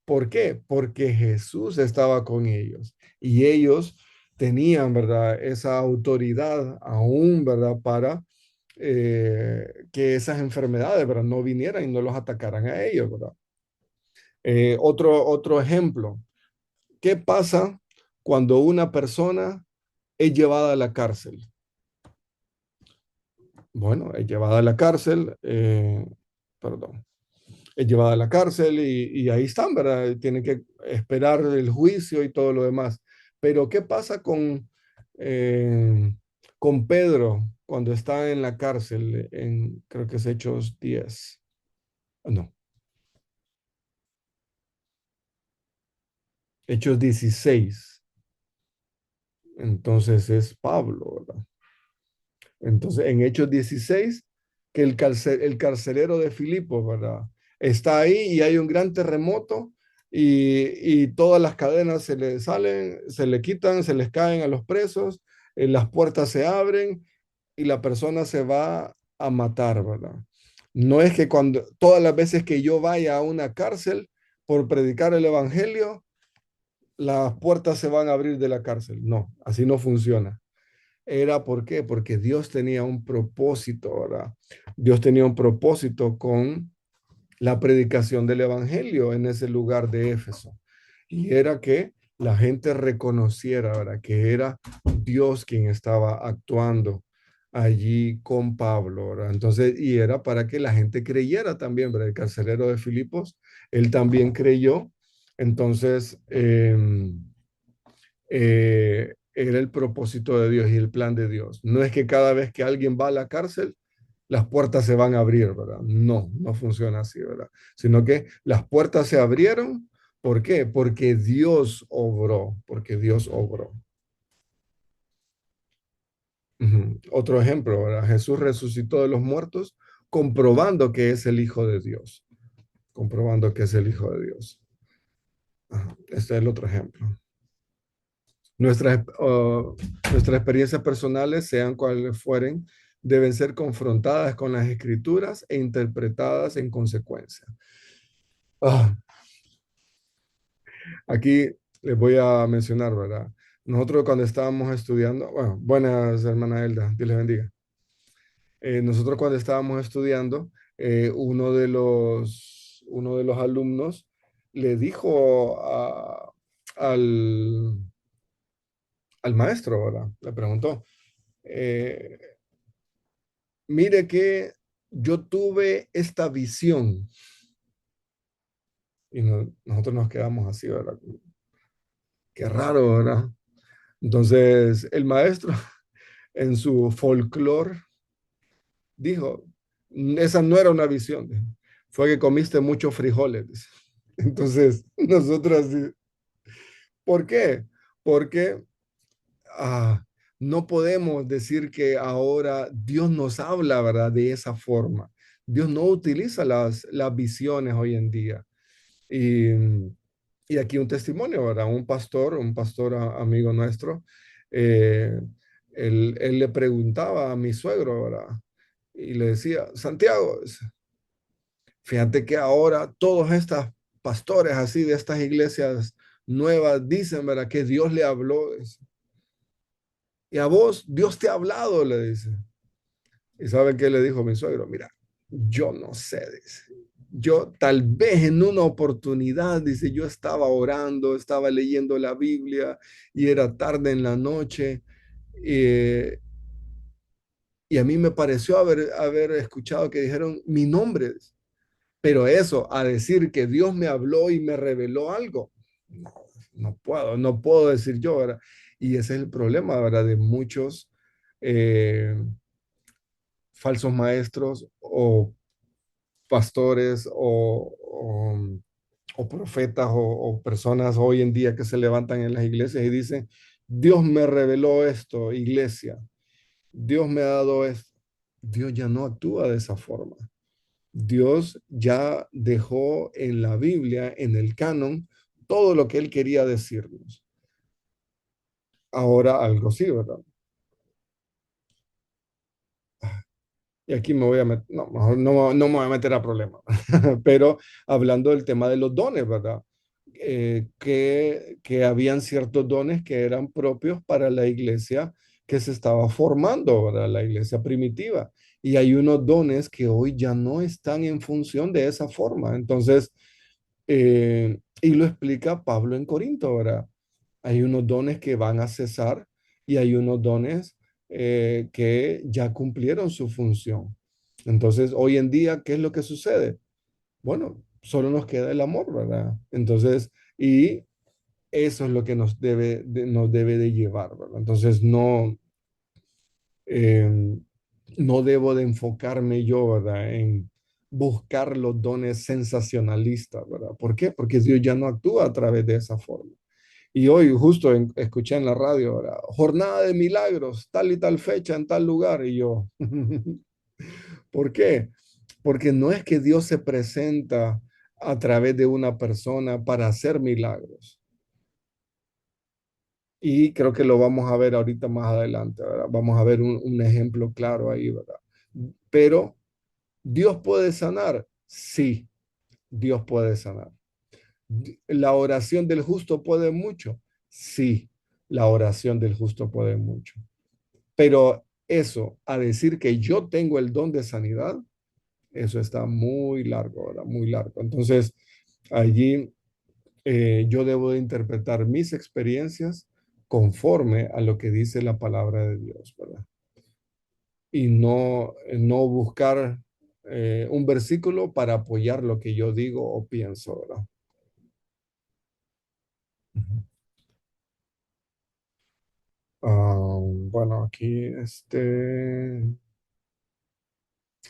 ¿Por qué? Porque Jesús estaba con ellos y ellos tenían, ¿verdad? Esa autoridad aún, ¿verdad? Para que esas enfermedades, ¿verdad? No vinieran y no los atacaran a ellos, ¿verdad? Otro ejemplo. ¿Qué pasa cuando una persona es llevada a la cárcel? Bueno, es llevada a la cárcel, perdón, es llevada a la cárcel y ahí están, ¿verdad? Tienen que esperar el juicio y todo lo demás. Pero ¿qué pasa con Pedro cuando está en la cárcel? Creo que es Hechos 10. No, Hechos 16. Entonces es Pablo, ¿verdad? Entonces, en Hechos 16, que el carcelero de Filipos, ¿verdad? Está ahí y hay un gran terremoto y todas las cadenas se le salen, se le quitan, se les caen a los presos, las puertas se abren y la persona se va a matar, ¿verdad? No es que todas las veces que yo vaya a una cárcel por predicar el evangelio, las puertas se van a abrir de la cárcel. No, así no funciona. Era ¿por qué? Porque Dios tenía un propósito, ¿verdad? Dios tenía un propósito con la predicación del evangelio en ese lugar de Éfeso. Y era que la gente reconociera, ¿verdad? Que era Dios quien estaba actuando allí con Pablo, ¿verdad? Entonces, y era para que la gente creyera también, ¿verdad? El carcelero de Filipos, él también creyó. Entonces, era el propósito de Dios y el plan de Dios. No es que cada vez que alguien va a la cárcel, las puertas se van a abrir, ¿verdad? No, no funciona así, ¿verdad? Sino que las puertas se abrieron. ¿Por qué? Porque Dios obró, porque Dios obró. Otro ejemplo, ¿verdad? Jesús resucitó de los muertos comprobando que es el Hijo de Dios, comprobando que es el Hijo de Dios. Este es el otro ejemplo. Nuestras experiencias personales, sean cuales fueren, deben ser confrontadas con las escrituras e interpretadas en consecuencia. Ah, aquí les voy a mencionar, ¿verdad? Nosotros cuando estábamos estudiando, bueno, buenas hermana Elda, Dios les bendiga. Nosotros cuando estábamos estudiando, uno de los alumnos le dijo al, al maestro, ¿verdad? Le preguntó, eh, mire que yo tuve esta visión. Y nosotros nos quedamos así, ¿verdad? Qué raro, ¿verdad? Entonces, el maestro, en su folclore, dijo, esa no era una visión, fue que comiste muchos frijoles. Entonces, nosotros, ¿por qué? Porque ah, no podemos decir que ahora Dios nos habla, ¿verdad? De esa forma. Dios no utiliza las visiones hoy en día. Y, y aquí un testimonio, ¿verdad? Un pastor amigo nuestro, eh, él le preguntaba a mi suegro, ¿verdad? Y le decía, Santiago, fíjate que ahora todas estas pastores así de estas iglesias nuevas dicen, ¿verdad? Que Dios le habló. Y a vos, Dios te ha hablado, le dice. ¿Y sabe qué le dijo mi suegro? Mira, yo no sé, dice. Yo tal vez en una oportunidad, dice, yo estaba orando, estaba leyendo la Biblia y era tarde en la noche. eh, y a mí me pareció haber escuchado que dijeron mi nombre. Pero eso, a decir que Dios me habló y me reveló algo, no, no puedo decir yo, ¿verdad? Y ese es el problema, ¿verdad? De muchos eh, falsos maestros o pastores o profetas o personas hoy en día que se levantan en las iglesias y dicen, Dios me reveló esto, iglesia, Dios me ha dado esto. Dios ya no actúa de esa forma. Dios ya dejó en la Biblia, en el canon, todo lo que él quería decirnos. Ahora algo sí, ¿verdad? Y aquí me voy a meter, no, mejor no me voy a meter a problemas, pero hablando del tema de los dones, ¿verdad? Que habían ciertos dones que eran propios para la iglesia que se estaba formando, ¿verdad? La iglesia primitiva. Y hay unos dones que hoy ya no están en función de esa forma. Entonces, y lo explica Pablo en Corinto, ¿verdad? Hay unos dones que van a cesar y hay unos dones que ya cumplieron su función. Entonces, hoy en día, ¿qué es lo que sucede? Bueno, solo nos queda el amor, ¿verdad? Entonces, y eso es lo que nos debe de llevar, ¿verdad? Entonces, eh, no debo de enfocarme yo, ¿verdad? En buscar los dones sensacionalistas, ¿verdad? ¿Por qué? Porque Dios ya no actúa a través de esa forma. Y hoy justo escuché en la radio, ¿verdad? Jornada de milagros, tal y tal fecha en tal lugar. Y yo, ¿por qué? Porque no es que Dios se presenta a través de una persona para hacer milagros. Y creo que lo vamos a ver ahorita más adelante, ¿verdad? Vamos a ver un ejemplo claro ahí, ¿verdad? Pero ¿Dios puede sanar? Sí, Dios puede sanar. ¿La oración del justo puede mucho? Sí, la oración del justo puede mucho. Pero eso, a decir que yo tengo el don de sanidad, eso está muy largo, ¿verdad? Muy largo. Entonces, allí yo debo de interpretar mis experiencias conforme a lo que dice la palabra de Dios, ¿verdad? Y no buscar un versículo para apoyar lo que yo digo o pienso, ¿verdad? Bueno, aquí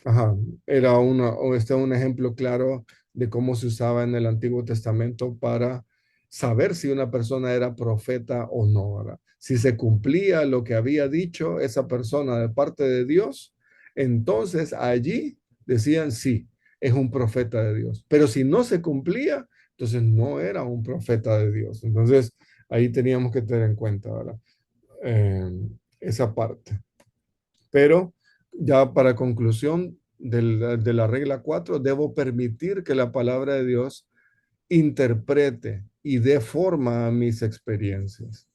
ajá, este es un ejemplo claro de cómo se usaba en el Antiguo Testamento para saber si una persona era profeta o no, ¿verdad? Si se cumplía lo que había dicho esa persona de parte de Dios, entonces allí decían sí, es un profeta de Dios. Pero si no se cumplía, entonces no era un profeta de Dios. Entonces ahí teníamos que tener en cuenta, ¿verdad? Eh, esa parte. Pero ya para conclusión de la regla 4, debo permitir que la palabra de Dios interprete y dé forma a mis experiencias,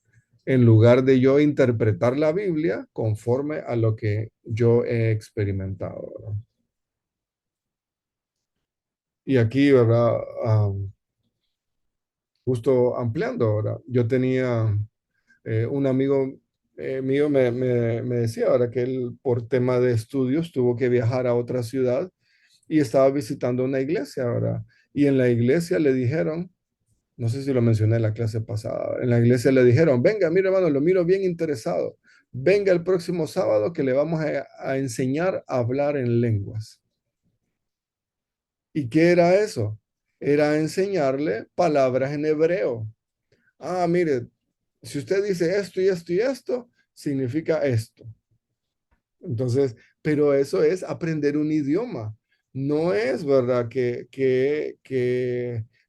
en lugar de yo interpretar la Biblia conforme a lo que yo he experimentado, ¿verdad? Y aquí, ¿verdad? Justo ampliando, ¿verdad? Yo tenía un amigo mío me decía ahora que él por tema de estudios tuvo que viajar a otra ciudad y estaba visitando una iglesia, ¿verdad? Y en la iglesia le dijeron, no sé si lo mencioné en la clase pasada, en la iglesia le dijeron, venga, mire hermano, lo miro bien interesado, venga el próximo sábado que le vamos a enseñar a hablar en lenguas. ¿Y qué era eso? Era enseñarle palabras en hebreo. Ah, mire, si usted dice esto y esto y esto, significa esto. Entonces, pero eso es aprender un idioma. No es verdad que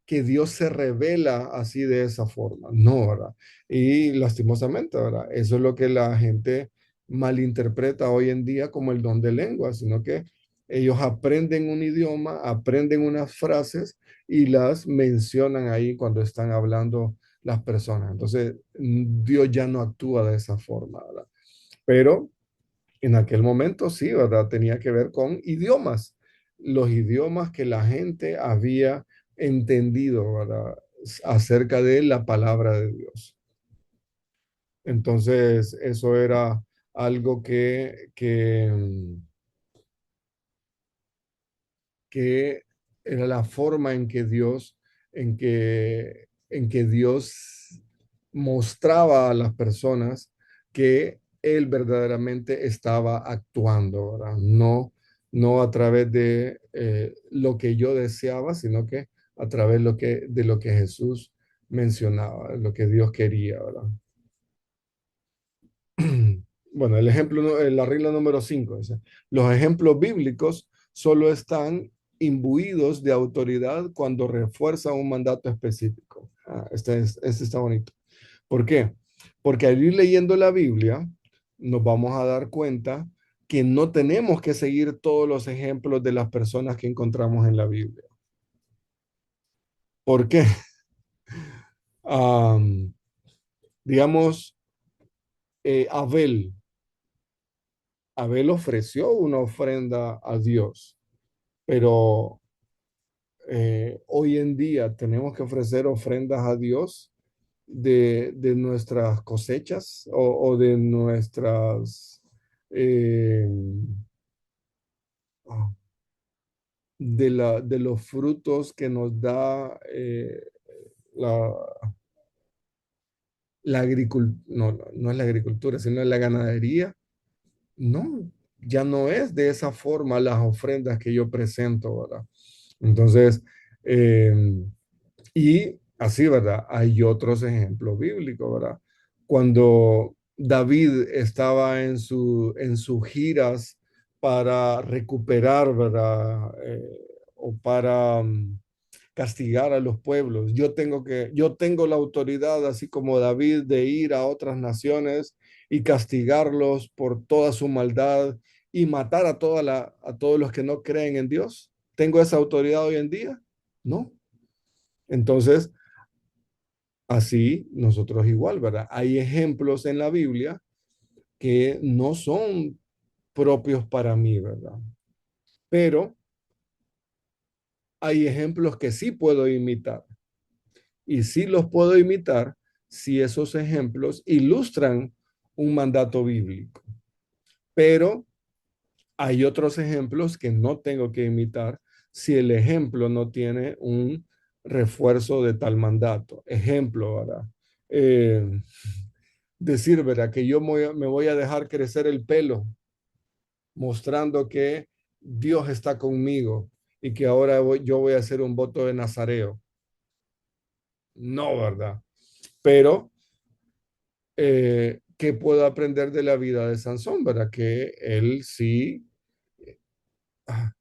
Dios se revela así de esa forma. No, ¿verdad? Y lastimosamente, ¿verdad? Eso es lo que la gente malinterpreta hoy en día como el don de lengua, sino que Ellos aprenden un idioma, aprenden unas frases y las mencionan ahí cuando están hablando las personas. Entonces, Dios ya no actúa de esa forma, ¿verdad? Pero en aquel momento sí, ¿verdad? Tenía que ver con idiomas, los idiomas que la gente había entendido, ¿verdad? Acerca de la palabra de Dios. Entonces, eso era algo que era la forma en que Dios mostraba a las personas que Él verdaderamente estaba actuando, ¿verdad? No, no a través de lo que yo deseaba, sino que a través de lo que Jesús mencionaba, lo que Dios quería, ¿verdad? Bueno, la regla número 5 dice, los ejemplos bíblicos solo están imbuidos de autoridad cuando refuerzan un mandato específico. Este está bonito. ¿Por qué? Porque al ir leyendo la Biblia, nos vamos a dar cuenta que no tenemos que seguir todos los ejemplos de las personas que encontramos en la Biblia. ¿Por qué? Am, digamos, Abel. Abel ofreció una ofrenda a Dios, pero hoy en día tenemos que ofrecer ofrendas a Dios de nuestras cosechas o de eh, de los frutos que nos da la, la agricultura, no es la agricultura, sino la ganadería. No, ya no es de esa forma las ofrendas que yo presento, ¿verdad? Entonces, eh, y así, ¿verdad? Hay otros ejemplos bíblicos, ¿verdad? Cuando David estaba en sus giras para recuperar, ¿verdad? O para castigar a los pueblos. Yo tengo la autoridad, así como David, de ir a otras naciones y castigarlos por toda su maldad y matar a todos los que no creen en Dios. ¿Tengo esa autoridad hoy en día? No. Entonces, así nosotros igual, ¿verdad? Hay ejemplos en la Biblia que no son propios para mí, ¿verdad? Pero hay ejemplos que sí puedo imitar. Y sí los puedo imitar si esos ejemplos ilustran un mandato bíblico. Pero hay otros ejemplos que no tengo que imitar si el ejemplo no tiene un refuerzo de tal mandato. Ejemplo, ¿verdad? Eh, decir, ¿verdad? Que yo me voy a dejar crecer el pelo, mostrando que Dios está conmigo y que ahora yo voy a hacer un voto de nazareo. No, ¿verdad? Pero, ¿qué puedo aprender de la vida de Sansón, ¿verdad? Que él sí ah,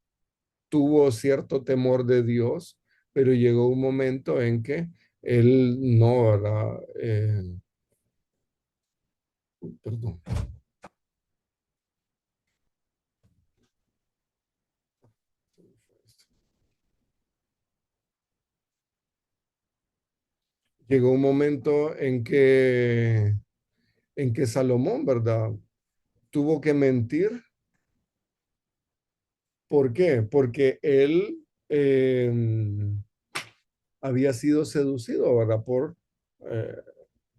tuvo cierto temor de Dios, pero llegó un momento en que él no, ¿verdad? Perdón. Llegó un momento en que Salomón, ¿verdad? Tuvo que mentir. ¿Por qué? Porque él había sido seducido, ¿verdad? Por eh,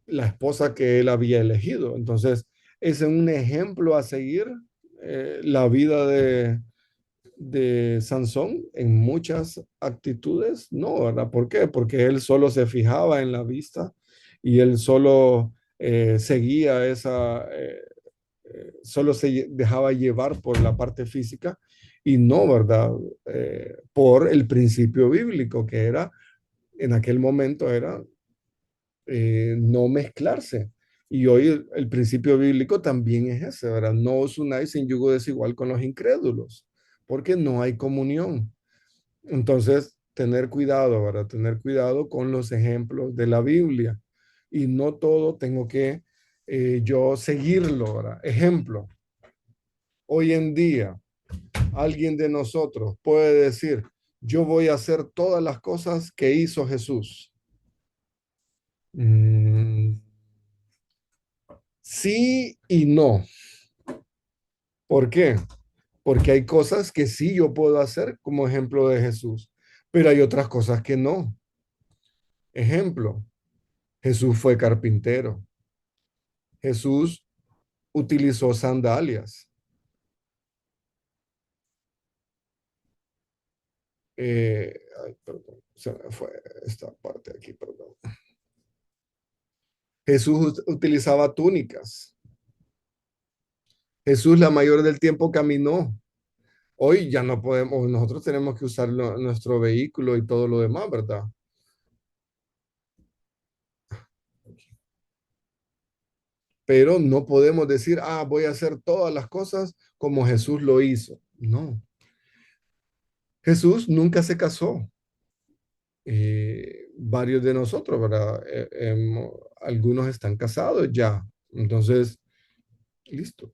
la esposa que él había elegido. Entonces, es un ejemplo a seguir la vida de Sansón en muchas actitudes. No, ¿verdad? ¿Por qué? Porque él solo se fijaba en la vista y él solo seguía solo se dejaba llevar por la parte física y no, ¿verdad? Por el principio bíblico que era, en aquel momento era no mezclarse. Y hoy el principio bíblico también es ese, ¿verdad? No os unáis en yugo desigual con los incrédulos, porque no hay comunión. Entonces, tener cuidado, ¿verdad? Tener cuidado con los ejemplos de la Biblia. Y no todo tengo que yo seguirlo, ¿verdad? Ejemplo, hoy en día alguien de nosotros puede decir, yo voy a hacer todas las cosas que hizo Jesús? Mm, sí y no. ¿Por qué? Porque hay cosas que sí yo puedo hacer como ejemplo de Jesús, pero hay otras cosas que no. Ejemplo, Jesús fue carpintero. Jesús utilizó sandalias. Ay, perdón, se me fue esta parte aquí, perdón. Jesús utilizaba túnicas. Jesús la mayor del tiempo caminó. Hoy ya no podemos, nosotros tenemos que usar nuestro vehículo y todo lo demás, ¿verdad? Pero no podemos decir, voy a hacer todas las cosas como Jesús lo hizo. No, Jesús nunca se casó. Varios de nosotros, ¿verdad? Algunos están casados ya. Entonces, listo.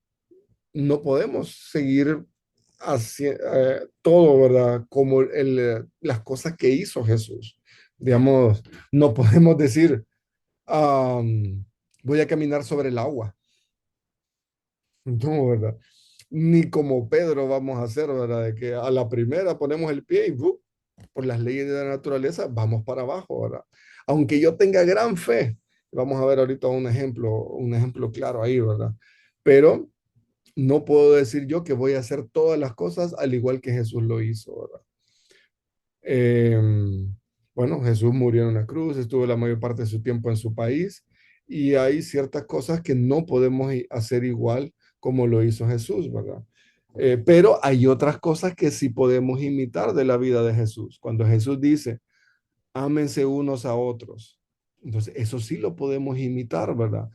No podemos seguir haciendo todo, ¿verdad? Como las cosas que hizo Jesús. Digamos, no podemos decir, voy a caminar sobre el agua. No, ¿verdad? Ni como Pedro vamos a hacer, ¿verdad? De que a la primera ponemos el pie y por las leyes de la naturaleza vamos para abajo, ¿verdad? Aunque yo tenga gran fe, vamos a ver ahorita un ejemplo claro ahí, ¿verdad? Pero no puedo decir yo que voy a hacer todas las cosas al igual que Jesús lo hizo, ¿verdad? Bueno, Jesús murió en una cruz, estuvo la mayor parte de su tiempo en su país y hay ciertas cosas que no podemos hacer igual como lo hizo Jesús, ¿verdad? Pero hay otras cosas que sí podemos imitar de la vida de Jesús. Cuando Jesús dice, ámense unos a otros, entonces eso sí lo podemos imitar, ¿verdad?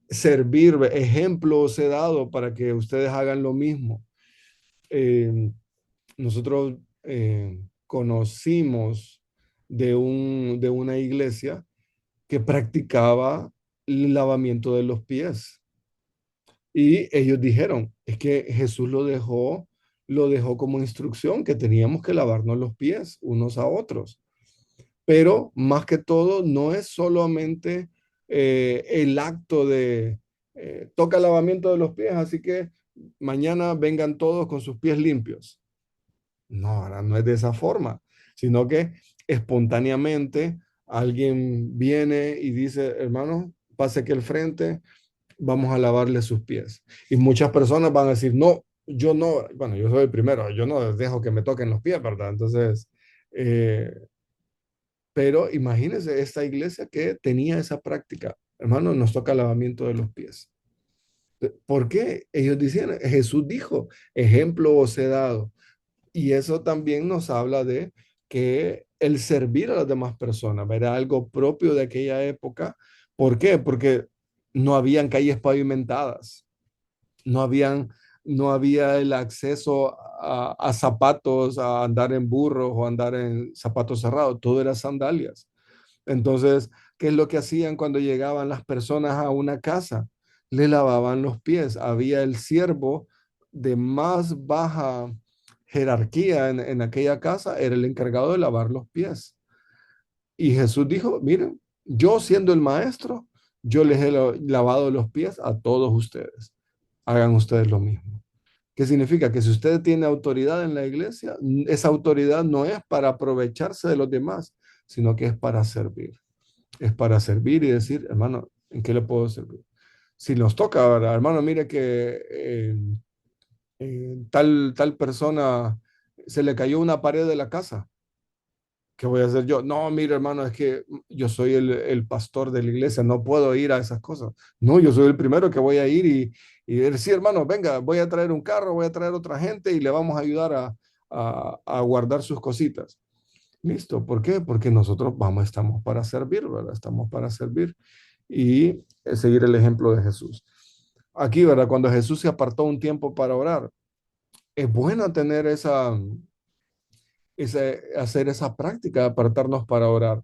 Servir, ejemplos he dado para que ustedes hagan lo mismo. Eh, nosotros conocimos de una iglesia que practicaba el lavamiento de los pies. Y ellos dijeron, es que Jesús lo dejó como instrucción que teníamos que lavarnos los pies unos a otros. Pero más que todo, no es solamente el acto de toca lavamiento de los pies, así que mañana vengan todos con sus pies limpios. No, ahora no es de esa forma, sino que espontáneamente alguien viene y dice, hermano, pase aquí al frente, vamos a lavarle sus pies. Y muchas personas van a decir, no, yo no, bueno, yo soy el primero, yo no dejo que me toquen los pies, ¿verdad? Entonces, eh, pero imagínense esta iglesia que tenía esa práctica, hermano, nos toca lavamiento de los pies. ¿Por qué? Ellos decían, Jesús dijo, ejemplo os he dado. Y eso también nos habla de que el servir a las demás personas era algo propio de aquella época. ¿Por qué? Porque no habían calles pavimentadas, no habían, no había el acceso a zapatos, a andar en burros o andar en zapatos cerrados, todo era sandalias. Entonces, ¿qué es lo que hacían cuando llegaban las personas a una casa? Le lavaban los pies. Había el siervo de más baja jerarquía en aquella casa, era el encargado de lavar los pies. Y Jesús dijo, miren, yo siendo el maestro, yo les he lavado los pies a todos ustedes. Hagan ustedes lo mismo. ¿Qué significa? Que si usted tiene autoridad en la iglesia, esa autoridad no es para aprovecharse de los demás, sino que es para servir. Es para servir y decir, hermano, ¿en qué le puedo servir? Si nos toca, ¿verdad? Hermano, mire que tal persona se le cayó una pared de la casa. ¿Qué voy a hacer yo? No, mire, hermano, es que yo soy el pastor de la iglesia, no puedo ir a esas cosas. No, yo soy el primero que voy a ir y decir, hermano, venga, voy a traer un carro, voy a traer otra gente y le vamos a ayudar a guardar sus cositas. Listo, ¿por qué? Porque nosotros estamos para servir, ¿verdad? Estamos para servir y seguir el ejemplo de Jesús. Aquí, ¿verdad? Cuando Jesús se apartó un tiempo para orar, es bueno tener hacer esa práctica de apartarnos para orar,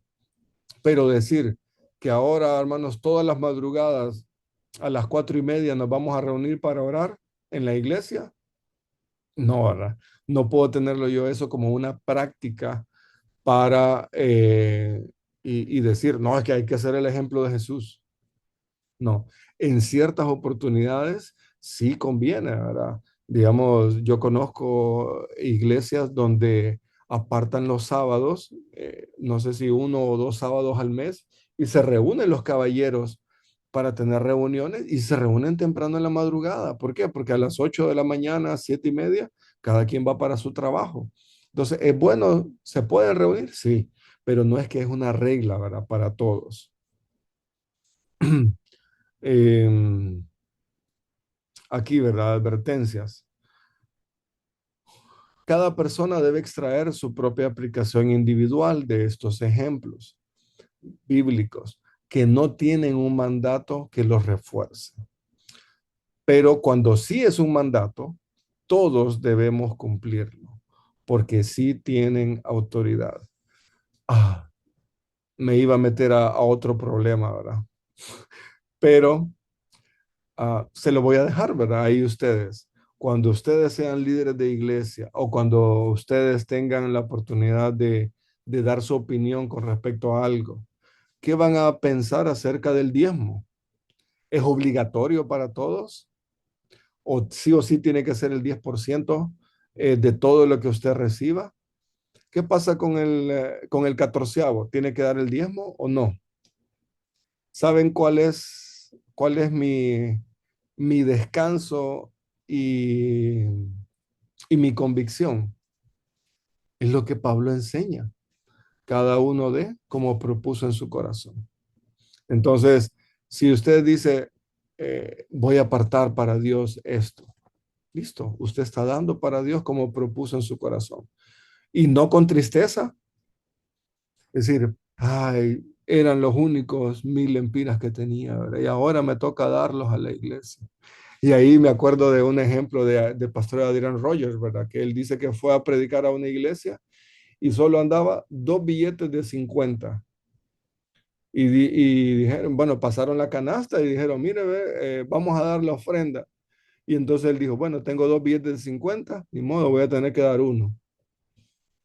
pero decir que ahora, hermanos, todas las madrugadas a las 4:30 nos vamos a reunir para orar en la iglesia, No, ¿verdad? No puedo tenerlo yo eso como una práctica para y decir, no, es que hay que hacer el ejemplo de Jesús. No, en ciertas oportunidades sí conviene, ¿verdad? Digamos, yo conozco iglesias donde apartan los sábados, no sé si 1 o 2 sábados al mes, y se reúnen los caballeros para tener reuniones y se reúnen temprano en la madrugada. ¿Por qué? Porque a las 8 de la mañana, 7:30, cada quien va para su trabajo. Entonces, es bueno, ¿se pueden reunir? Sí, pero no es que es una regla, ¿verdad? Para todos. Em, Aquí, ¿verdad? Advertencias. Cada persona debe extraer su propia aplicación individual de estos ejemplos bíblicos que no tienen un mandato que los refuerce. Pero cuando sí es un mandato, todos debemos cumplirlo, porque sí tienen autoridad. Ah, me iba a meter a otro problema, ¿verdad? Pero se lo voy a dejar, ¿verdad? Ahí ustedes. Cuando ustedes sean líderes de iglesia o cuando ustedes tengan la oportunidad de dar su opinión con respecto a algo, ¿qué van a pensar acerca del diezmo? ¿Es obligatorio para todos? O sí tiene que ser el 10% de todo lo que usted reciba? ¿Qué pasa con el catorceavo? ¿Tiene que dar el diezmo o no? ¿Saben cuál es mi descanso y, y mi convicción? Es lo que Pablo enseña. Cada uno de como propuso en su corazón. Entonces, si usted dice, voy a apartar para Dios esto, listo, usted está dando para Dios como propuso en su corazón. Y no con tristeza, es decir, ay, eran los únicos 1,000 lempiras que tenía, ¿verdad? Y ahora me toca darlos a la iglesia. Y ahí me acuerdo de un ejemplo de pastor Adrian Rogers, ¿verdad? Que él dice que fue a predicar a una iglesia y solo andaba 2 billetes de 50. Y dijeron, bueno, pasaron la canasta y dijeron, mire, vamos a dar la ofrenda. Y entonces él dijo, bueno, tengo 2 billetes de 50, ni modo, voy a tener que dar uno.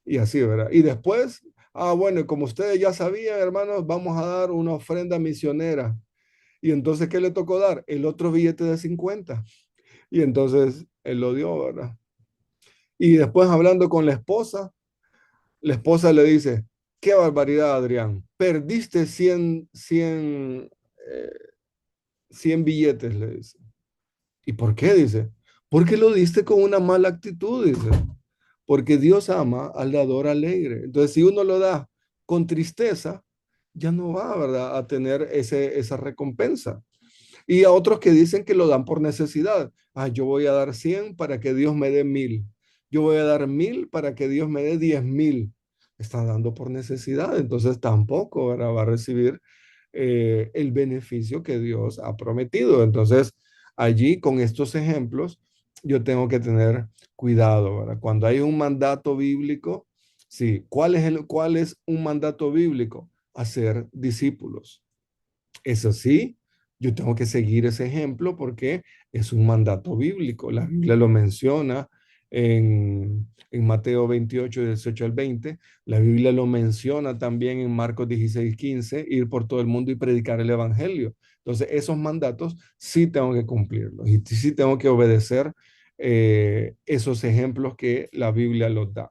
Y así, ¿verdad? Y después, bueno, como ustedes ya sabían, hermanos, vamos a dar una ofrenda misionera. Y entonces, ¿qué le tocó dar? El otro billete de 50. Y entonces él lo dio, ¿verdad? Y después hablando con la esposa le dice, qué barbaridad, Adrián, perdiste 100 billetes, le dice. ¿Y por qué? Dice, porque lo diste con una mala actitud, dice. Porque Dios ama al dador alegre. Entonces, si uno lo da con tristeza, ya no va, ¿verdad?, a tener esa recompensa. Y a otros que dicen que lo dan por necesidad. Yo voy a dar 100 para que Dios me dé 1,000. Yo voy a dar 1,000 para que Dios me dé 10,000. Están dando por necesidad, entonces tampoco, ¿verdad?, va a recibir el beneficio que Dios ha prometido. Entonces, allí con estos ejemplos, yo tengo que tener cuidado, ¿verdad? Cuando hay un mandato bíblico, sí, ¿cuál es un mandato bíblico? Hacer discípulos. Eso sí, yo tengo que seguir ese ejemplo porque es un mandato bíblico. La Biblia lo menciona en Mateo 28, 18 al 20. La Biblia lo menciona también en Marcos 16, 15, ir por todo el mundo y predicar el evangelio. Entonces, esos mandatos sí tengo que cumplirlos y sí tengo que obedecer esos ejemplos que la Biblia los da.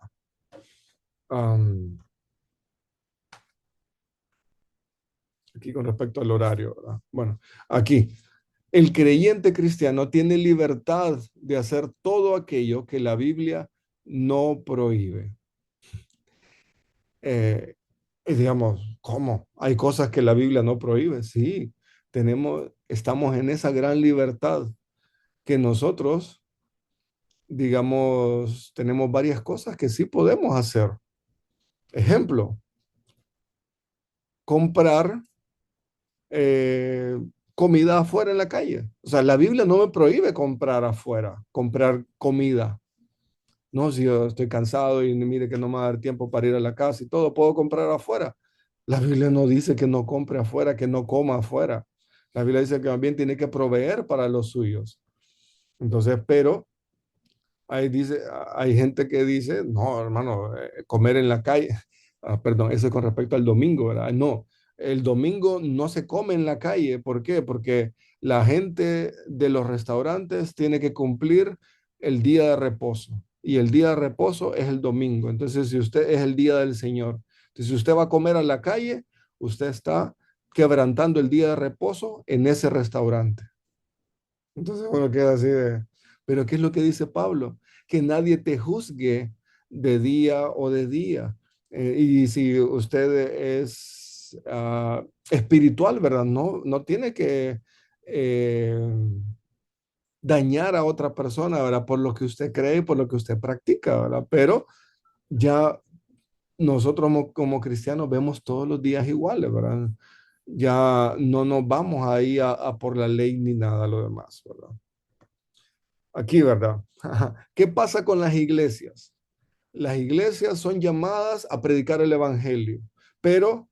Aquí con respecto al horario, ¿verdad? Bueno, aquí. El creyente cristiano tiene libertad de hacer todo aquello que la Biblia no prohíbe. Y digamos, ¿cómo? ¿Hay cosas que la Biblia no prohíbe? Sí, estamos en esa gran libertad que nosotros, digamos, tenemos varias cosas que sí podemos hacer. Ejemplo, comprar eh, comida afuera en la calle. O sea, la Biblia no me prohíbe comprar afuera, comprar comida. No, si yo estoy cansado y mire que no me va a dar tiempo para ir a la casa y todo, puedo comprar afuera. La Biblia no dice que no compre afuera, que no coma afuera. La Biblia dice que también tiene que proveer para los suyos. Entonces, pero hay gente que dice, no, hermano, comer en la calle, perdón, eso es con respecto al domingo, ¿verdad? No, el domingo no se come en la calle. ¿Por qué? Porque la gente de los restaurantes tiene que cumplir el día de reposo. Y el día de reposo es el domingo. Entonces, si usted es el día del Señor, entonces si usted va a comer a la calle, usted está quebrantando el día de reposo en ese restaurante. Entonces uno queda así de, pero ¿qué es lo que dice Pablo? Que nadie te juzgue de día o de día. Y si usted es espiritual, ¿verdad? No tiene que eh, dañar a otra persona, ¿verdad? Por lo que usted cree y por lo que usted practica, ¿verdad? Pero ya nosotros como cristianos vemos todos los días iguales, ¿verdad? Ya no nos vamos ahí a por la ley ni nada lo demás, ¿verdad? Aquí, ¿verdad? ¿Qué pasa con las iglesias? Las iglesias son llamadas a predicar el evangelio, pero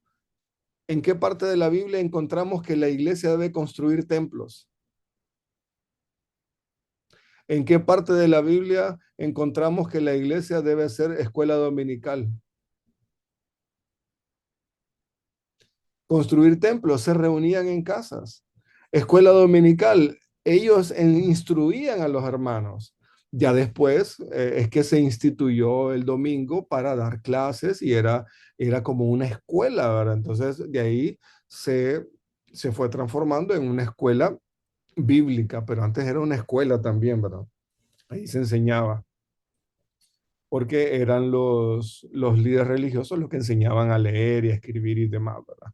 ¿en qué parte de la Biblia encontramos que la iglesia debe construir templos? ¿En qué parte de la Biblia encontramos que la iglesia debe ser escuela dominical? Construir templos, se reunían en casas. Escuela dominical, ellos instruían a los hermanos. Ya después es que se instituyó el domingo para dar clases y era como una escuela, ¿verdad? Entonces de ahí se, se fue transformando en una escuela bíblica, pero antes era una escuela también, ¿verdad? Ahí se enseñaba, porque eran los líderes religiosos los que enseñaban a leer y a escribir y demás, ¿verdad?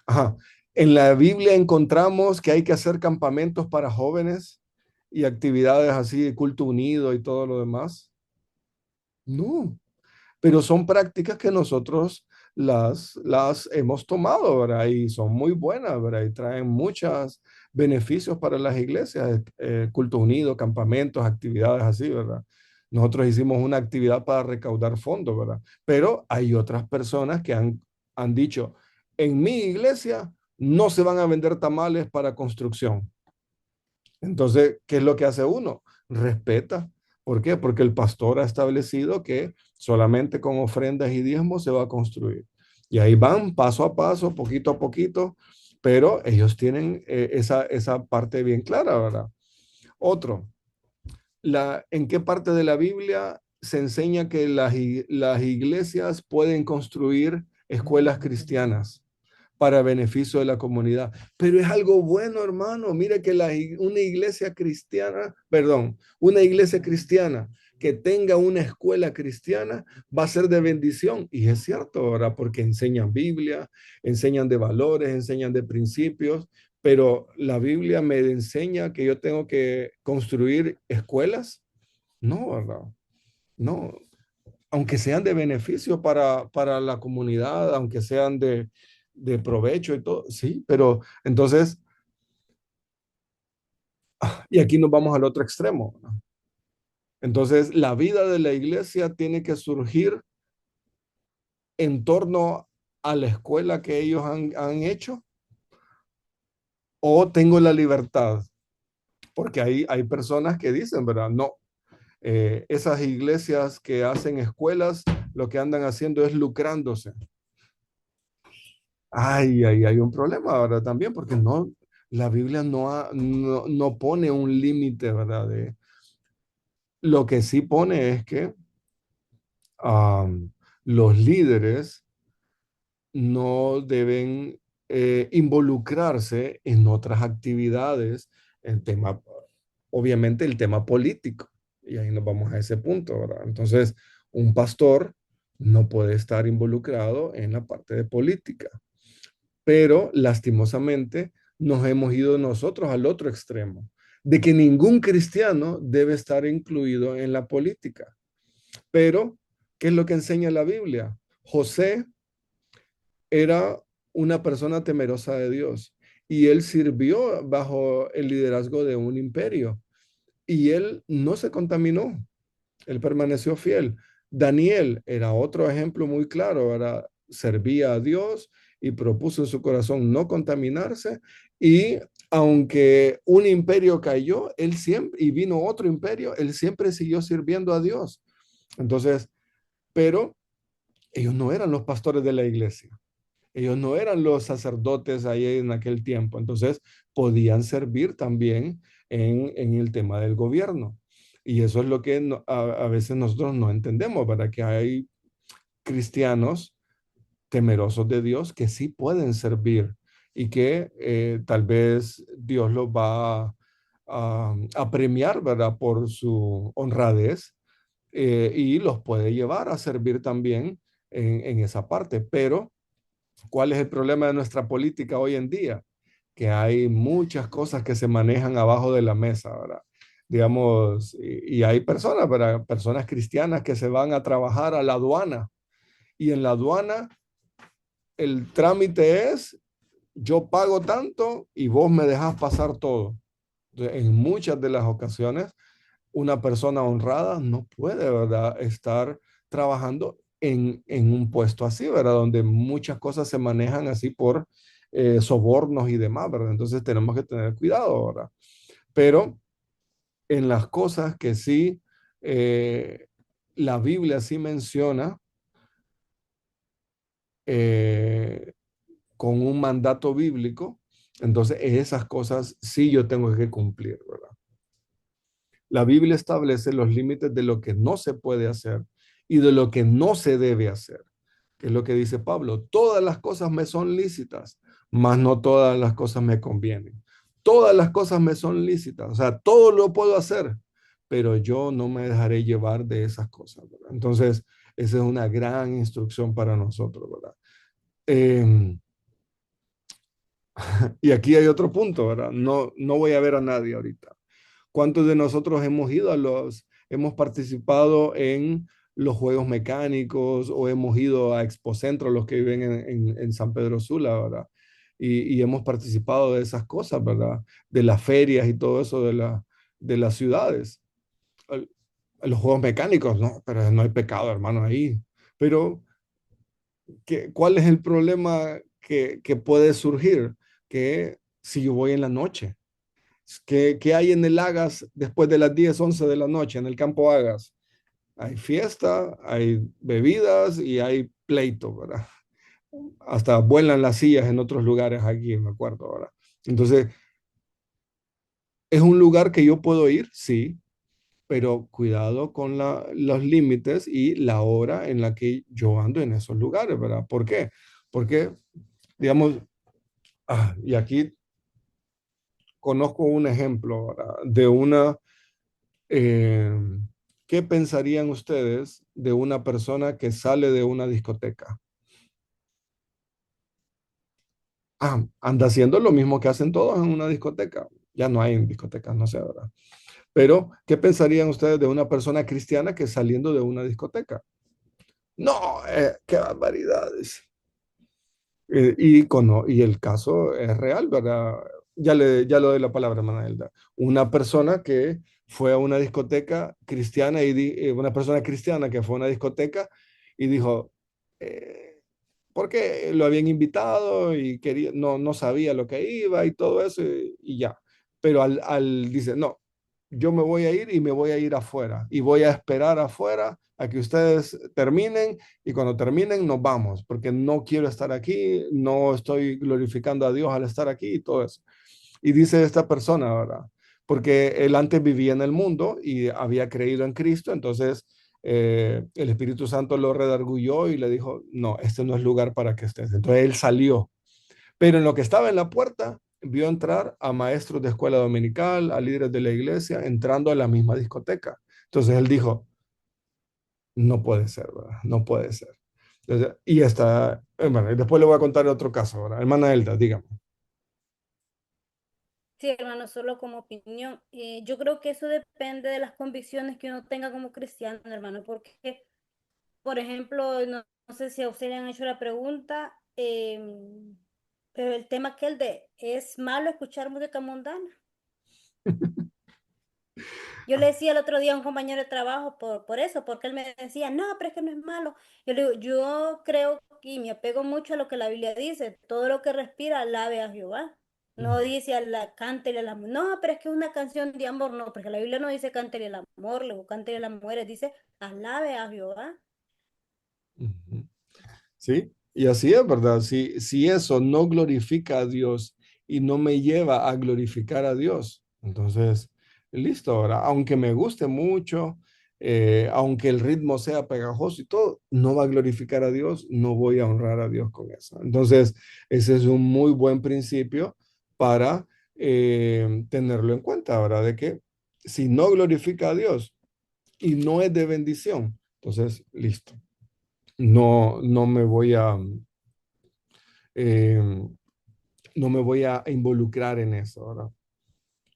Ajá. En la Biblia encontramos que hay que hacer campamentos para jóvenes y actividades así de culto unido y todo lo demás. No, pero son prácticas que nosotros las hemos tomado, ¿verdad? Y son muy buenas, ¿verdad? Y traen muchos beneficios para las iglesias, culto unido, campamentos, actividades así, ¿verdad? Nosotros hicimos una actividad para recaudar fondos, ¿verdad? Pero hay otras personas que han dicho, en mi iglesia no se van a vender tamales para construcción. Entonces, ¿qué es lo que hace uno? Respeta. ¿Por qué? Porque el pastor ha establecido que solamente con ofrendas y diezmos se va a construir. Y ahí van paso a paso, poquito a poquito, pero ellos tienen esa parte bien clara, ¿verdad? Otro, ¿en qué parte de la Biblia se enseña que las iglesias pueden construir escuelas cristianas para beneficio de la comunidad? Pero es algo bueno, hermano. Mire que una iglesia cristiana, perdón, una iglesia cristiana que tenga una escuela cristiana va a ser de bendición. Y es cierto, ¿verdad? Porque enseñan Biblia, enseñan de valores, enseñan de principios, pero la Biblia me enseña que yo tengo que construir escuelas. No, ¿verdad? No, aunque sean de beneficio para la comunidad, aunque sean de provecho y todo, sí, pero entonces, y aquí nos vamos al otro extremo, ¿no? Entonces, la vida de la iglesia tiene que surgir en torno a la escuela que ellos han hecho, o tengo la libertad, porque hay personas que dicen, ¿verdad? No, esas iglesias que hacen escuelas, lo que andan haciendo es lucrándose. Ay, ahí hay un problema, ¿verdad? También, porque la Biblia no pone un límite, ¿verdad? Lo que sí pone es que los líderes no deben involucrarse en otras actividades, el tema, obviamente el tema político. Y ahí nos vamos a ese punto, ¿verdad? Entonces, un pastor no puede estar involucrado en la parte de política, pero lastimosamente nos hemos ido nosotros al otro extremo, de que ningún cristiano debe estar incluido en la política. Pero, ¿qué es lo que enseña la Biblia? José era una persona temerosa de Dios y él sirvió bajo el liderazgo de un imperio y él no se contaminó, él permaneció fiel. Daniel era otro ejemplo muy claro, era, servía a Dios y propuso en su corazón no contaminarse y aunque un imperio cayó, él siempre, y vino otro imperio, él siempre siguió sirviendo a Dios. Entonces, pero ellos no eran los pastores de la iglesia. Ellos no eran los sacerdotes ahí en aquel tiempo. Entonces, podían servir también en el tema del gobierno. Y eso es lo que a veces nosotros no entendemos, ¿verdad? Que hay cristianos temerosos de Dios que sí pueden servir y que tal vez Dios los va a premiar, ¿verdad? Por su honradez y los puede llevar a servir también en esa parte. Pero, ¿cuál es el problema de nuestra política hoy en día? Que hay muchas cosas que se manejan abajo de la mesa, ¿verdad? Digamos, y hay personas, ¿verdad? Personas cristianas que se van a trabajar a la aduana y en la aduana el trámite es, yo pago tanto y vos me dejas pasar todo. Entonces, en muchas de las ocasiones, una persona honrada no puede, ¿verdad?, estar trabajando en un puesto así, ¿verdad?, donde muchas cosas se manejan así por sobornos y demás, ¿verdad? Entonces tenemos que tener cuidado, ¿verdad? Pero en las cosas que sí, la Biblia sí menciona, eh, con un mandato bíblico, entonces esas cosas sí yo tengo que cumplir, ¿verdad? La Biblia establece los límites de lo que no se puede hacer y de lo que no se debe hacer, que es lo que dice Pablo. Todas las cosas me son lícitas, mas no todas las cosas me convienen. Todas las cosas me son lícitas, o sea, todo lo puedo hacer, pero yo no me dejaré llevar de esas cosas, ¿verdad? Entonces, esa es una gran instrucción para nosotros, ¿verdad? Eh, y aquí hay otro punto, ¿verdad? No voy a ver a nadie ahorita. ¿Cuántos de nosotros hemos participado en los juegos mecánicos o hemos ido a Expocentro, los que viven en San Pedro Sula, ¿verdad? Y hemos participado de esas cosas, ¿verdad? De las ferias y todo eso de las ciudades. El- Los juegos mecánicos, no, pero no hay pecado, hermano, ahí. Pero, ¿cuál es el problema que puede surgir? Que si yo voy en la noche. ¿Qué hay en el Agas después de las 10 11 de la noche en el campo Agas? Hay fiesta, hay bebidas y hay pleito, ¿verdad? Hasta vuelan las sillas en otros lugares aquí, me acuerdo ahora. Entonces, ¿es un lugar que yo puedo ir? Sí, pero cuidado con los límites y la hora en la que yo ando en esos lugares, ¿verdad? ¿Por qué? Porque, digamos, y aquí conozco un ejemplo, ¿verdad? De una Eh, ¿Qué pensarían ustedes de una persona que sale de una discoteca? Anda haciendo lo mismo que hacen todos en una discoteca. Ya no hay en discotecas, no sé, ¿verdad? Pero, ¿qué pensarían ustedes de una persona cristiana que saliendo de una discoteca? No, qué barbaridades. Y el caso es real, ¿verdad? Ya le doy la palabra, hermana Elda. Una persona que fue a una discoteca cristiana una persona cristiana que fue a una discoteca y dijo, eh, porque lo habían invitado y quería, no sabía lo que iba y todo eso y ya. Pero dice, no, yo me voy a ir y me voy a ir afuera y voy a esperar afuera a que ustedes terminen y cuando terminen nos vamos, porque no quiero estar aquí, no estoy glorificando a Dios al estar aquí y todo eso. Y dice esta persona, ¿verdad? Porque él antes vivía en el mundo y había creído en Cristo, entonces el Espíritu Santo lo redarguyó y le dijo, no, este no es lugar para que estés. Entonces él salió, pero en lo que estaba en la puerta, vio entrar a maestros de escuela dominical, a líderes de la iglesia, entrando a la misma discoteca. Entonces él dijo, no puede ser, ¿verdad? No puede ser. Entonces, y está, bueno, y después le voy a contar otro caso, ¿verdad? Hermana Elda, dígame. Sí, hermano, solo como opinión. Yo creo que eso depende de las convicciones que uno tenga como cristiano, hermano, porque, por ejemplo, no sé si a usted le han hecho la pregunta, pero el tema aquel de, ¿es malo escuchar música mundana? Yo le decía el otro día a un compañero de trabajo por eso, porque él me decía, no, pero es que no es malo. Yo le digo, yo creo y me apego mucho a lo que la Biblia dice, todo lo que respira, alabe a Jehová. No dice cántele a la no, pero es que es una canción de amor, no, porque la Biblia no dice cántele al amor, luego cántele a las mujeres, dice alabe a Jehová. Ujú. Sí, y así es, ¿verdad? Si eso no glorifica a Dios y no me lleva a glorificar a Dios, entonces, listo, ahora, aunque me guste mucho, aunque el ritmo sea pegajoso y todo, no va a glorificar a Dios, no voy a honrar a Dios con eso. Entonces, ese es un muy buen principio para tenerlo en cuenta, ¿verdad? De que si no glorifica a Dios y no es de bendición, entonces, listo, no me voy a, eh, no me voy a involucrar en eso, ¿verdad?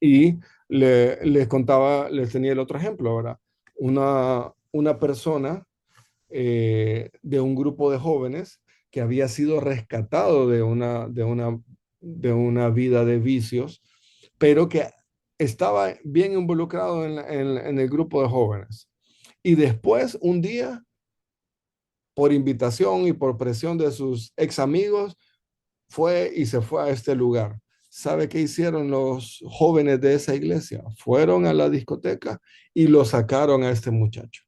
Y les contaba, les tenía el otro ejemplo, ¿verdad? Una persona de un grupo de jóvenes que había sido rescatado de una vida de vicios, pero que estaba bien involucrado en el grupo de jóvenes. Y después, un día, por invitación y por presión de sus ex amigos, fue y se fue a este lugar. ¿Sabe qué hicieron los jóvenes de esa iglesia? Fueron a la discoteca y lo sacaron a este muchacho.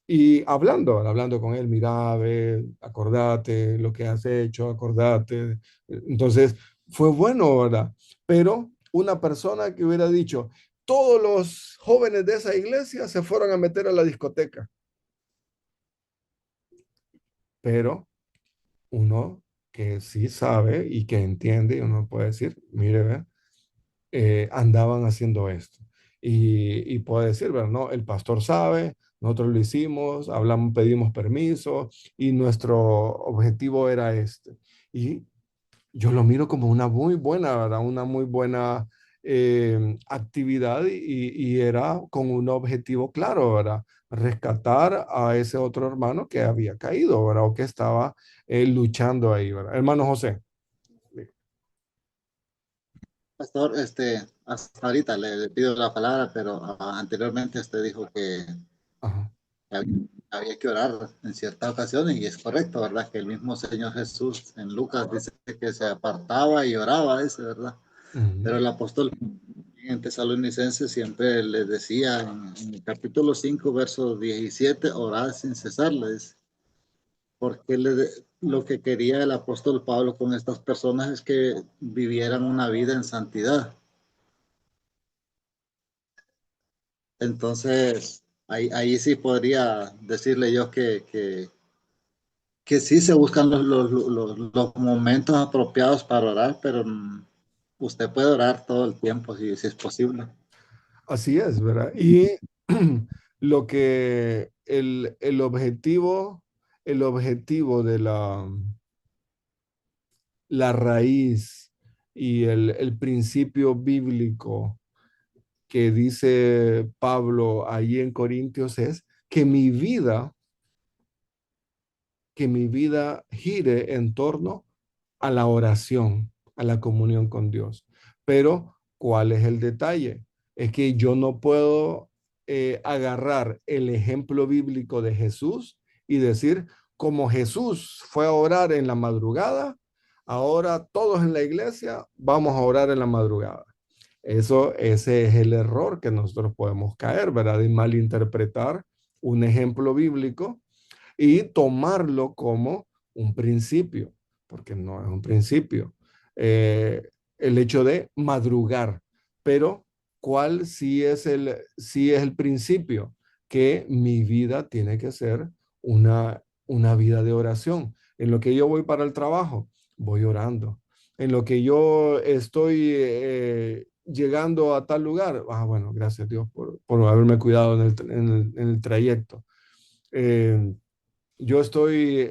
Y hablando con él, mira, ve, acordate lo que has hecho, acordate. Entonces, fue bueno, ¿verdad? Pero una persona que hubiera dicho, todos los jóvenes de esa iglesia se fueron a meter a la discoteca, pero uno que sí sabe y que entiende, uno puede decir, mire, ve, andaban haciendo esto. Y puede decir, ¿verdad? No, el pastor sabe, nosotros lo hicimos, hablamos, pedimos permiso y nuestro objetivo era este. Y yo lo miro como una muy buena, ¿verdad? Una muy buena actividad y era con un objetivo claro, ¿verdad? Rescatar a ese otro hermano que había caído, ¿verdad? O que estaba luchando ahí, ¿verdad? Hermano José. Pastor, hasta ahorita le pido la palabra, pero anteriormente usted dijo que Ajá. había que orar en ciertas ocasiones y es correcto, ¿verdad? Que el mismo Señor Jesús en Lucas dice que se apartaba y oraba, ese, ¿verdad? Pero Ujú. el apóstol en Tesalonicenses siempre les decía en el capítulo 5, verso 17, orad sin cesar, le dice, porque lo que quería el apóstol Pablo con estas personas es que vivieran una vida en santidad. Entonces, ahí sí podría decirle yo que sí se buscan los momentos apropiados para orar, pero usted puede orar todo el tiempo si es posible. Así es, ¿verdad? Y lo que el objetivo de la raíz y el principio bíblico que dice Pablo ahí en Corintios es que mi vida gire en torno a la oración, a la comunión con Dios. Pero, ¿cuál es el detalle? Es que yo no puedo agarrar el ejemplo bíblico de Jesús y decir, como Jesús fue a orar en la madrugada, ahora todos en la iglesia vamos a orar en la madrugada. Ese es el error que nosotros podemos caer, ¿verdad? De malinterpretar un ejemplo bíblico y tomarlo como un principio, porque no es un principio. El hecho de madrugar, pero ¿cuál sí es el principio? Que mi vida tiene que ser una vida de oración. En lo que yo voy para el trabajo, voy orando. En lo que yo estoy llegando a tal lugar, bueno, gracias a Dios por haberme cuidado en el trayecto. Eh, yo estoy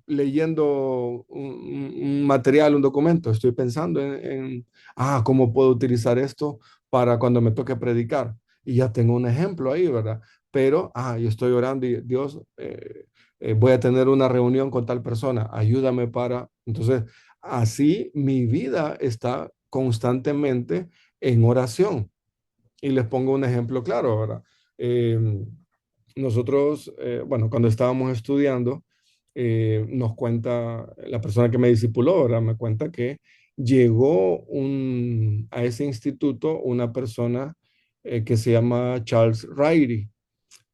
leyendo un material, un documento, estoy pensando cómo puedo utilizar esto para cuando me toque predicar. Y ya tengo un ejemplo ahí, ¿verdad? Pero, yo estoy orando y Dios, voy a tener una reunión con tal persona, ayúdame para... Entonces, así mi vida está constantemente en oración. Y les pongo un ejemplo claro, ¿verdad? Nosotros, bueno, cuando estábamos estudiando, nos cuenta la persona que me discipuló, ¿verdad? Me cuenta que llegó a ese instituto una persona que se llama Charles Ryrie,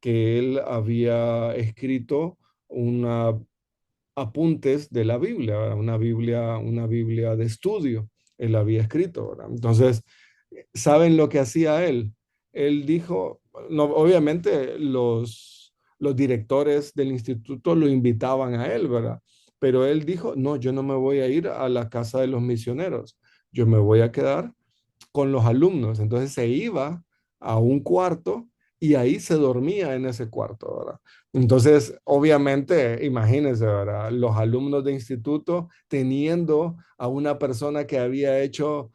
que él había escrito una apuntes de la Biblia, ¿verdad? Una Biblia de estudio, él había escrito, ¿verdad? Entonces, ¿saben lo que hacía él? Él dijo, no, obviamente los directores del instituto lo invitaban a él, ¿verdad? Pero él dijo, no, yo no me voy a ir a la casa de los misioneros, yo me voy a quedar con los alumnos. Entonces se iba a un cuarto y ahí se dormía en ese cuarto, ¿verdad? Entonces, obviamente, imagínense, ¿verdad? Los alumnos de instituto teniendo a una persona que había hecho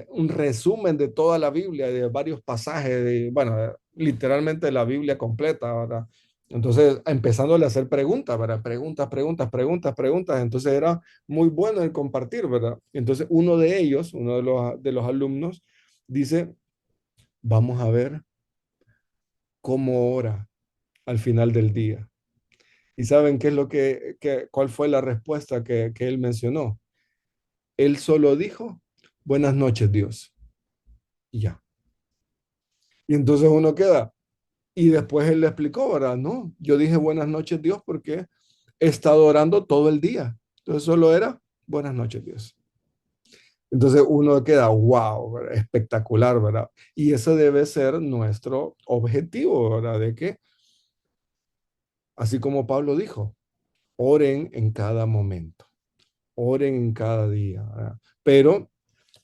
un resumen de toda la Biblia, de varios pasajes, bueno, literalmente la Biblia completa, ¿verdad? Entonces, empezándole a hacer preguntas, ¿verdad? Preguntas, preguntas, preguntas, preguntas. Entonces era muy bueno el compartir, ¿verdad? Entonces uno de ellos, uno de los alumnos, dice, vamos a ver cómo ora al final del día. ¿Y saben qué es cuál fue la respuesta que él mencionó? Él solo dijo, buenas noches, Dios. Y ya. Y entonces uno queda. Y después él le explicó, ¿verdad? No, yo dije buenas noches, Dios, porque he estado orando todo el día. Entonces solo era buenas noches, Dios. Entonces uno queda, wow, ¿verdad? Espectacular, ¿verdad? Y ese debe ser nuestro objetivo, ¿verdad? De que, así como Pablo dijo, oren en cada momento, oren en cada día, ¿verdad? Pero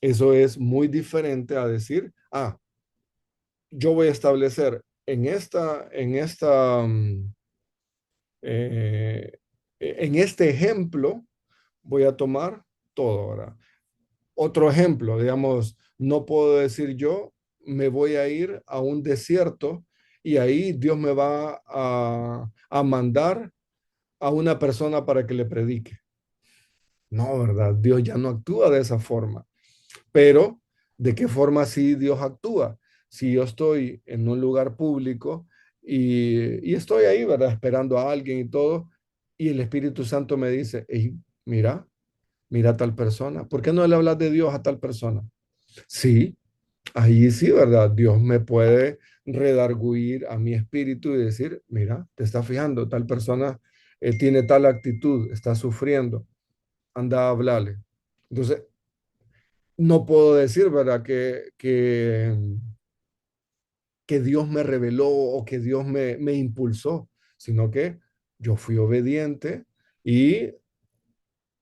eso es muy diferente a decir, yo voy a establecer en este ejemplo, voy a tomar todo, ¿verdad? Otro ejemplo, digamos, no puedo decir yo, me voy a ir a un desierto y ahí Dios me va a mandar a una persona para que le predique. No, ¿verdad? Dios ya no actúa de esa forma. Pero, ¿de qué forma sí Dios actúa? Si yo estoy en un lugar público y estoy ahí, ¿verdad? Esperando a alguien y todo, y el Espíritu Santo me dice, hey, mira a tal persona. ¿Por qué no le hablas de Dios a tal persona? Sí, ahí sí, ¿verdad? Dios me puede redarguir a mi espíritu y decir, mira, te está fijando, tal persona tiene tal actitud, está sufriendo, anda a hablarle. Entonces, no puedo decir, ¿verdad? Que Dios me reveló o que Dios me impulsó, sino que yo fui obediente y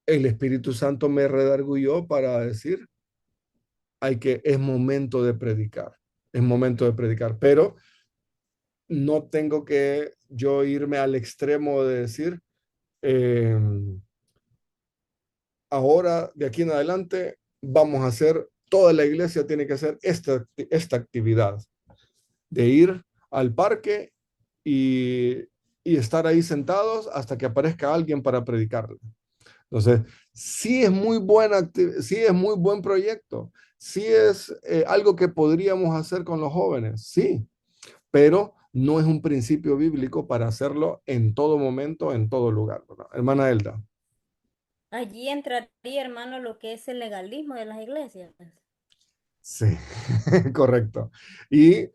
el Espíritu Santo me redarguyó para decir, es momento de predicar, es momento de predicar, pero no tengo que yo irme al extremo de decir, eh, ahora de aquí en adelante vamos a hacer, toda la iglesia tiene que hacer esta actividad de ir al parque y, y estar ahí sentados hasta que aparezca alguien para predicarle. Entonces, sí es muy buen proyecto, sí es algo que podríamos hacer con los jóvenes, sí, pero no es un principio bíblico para hacerlo en todo momento, en todo lugar, ¿verdad? Hermana Elda. Allí entraría, hermano, lo que es el legalismo de las iglesias. Sí, correcto. Y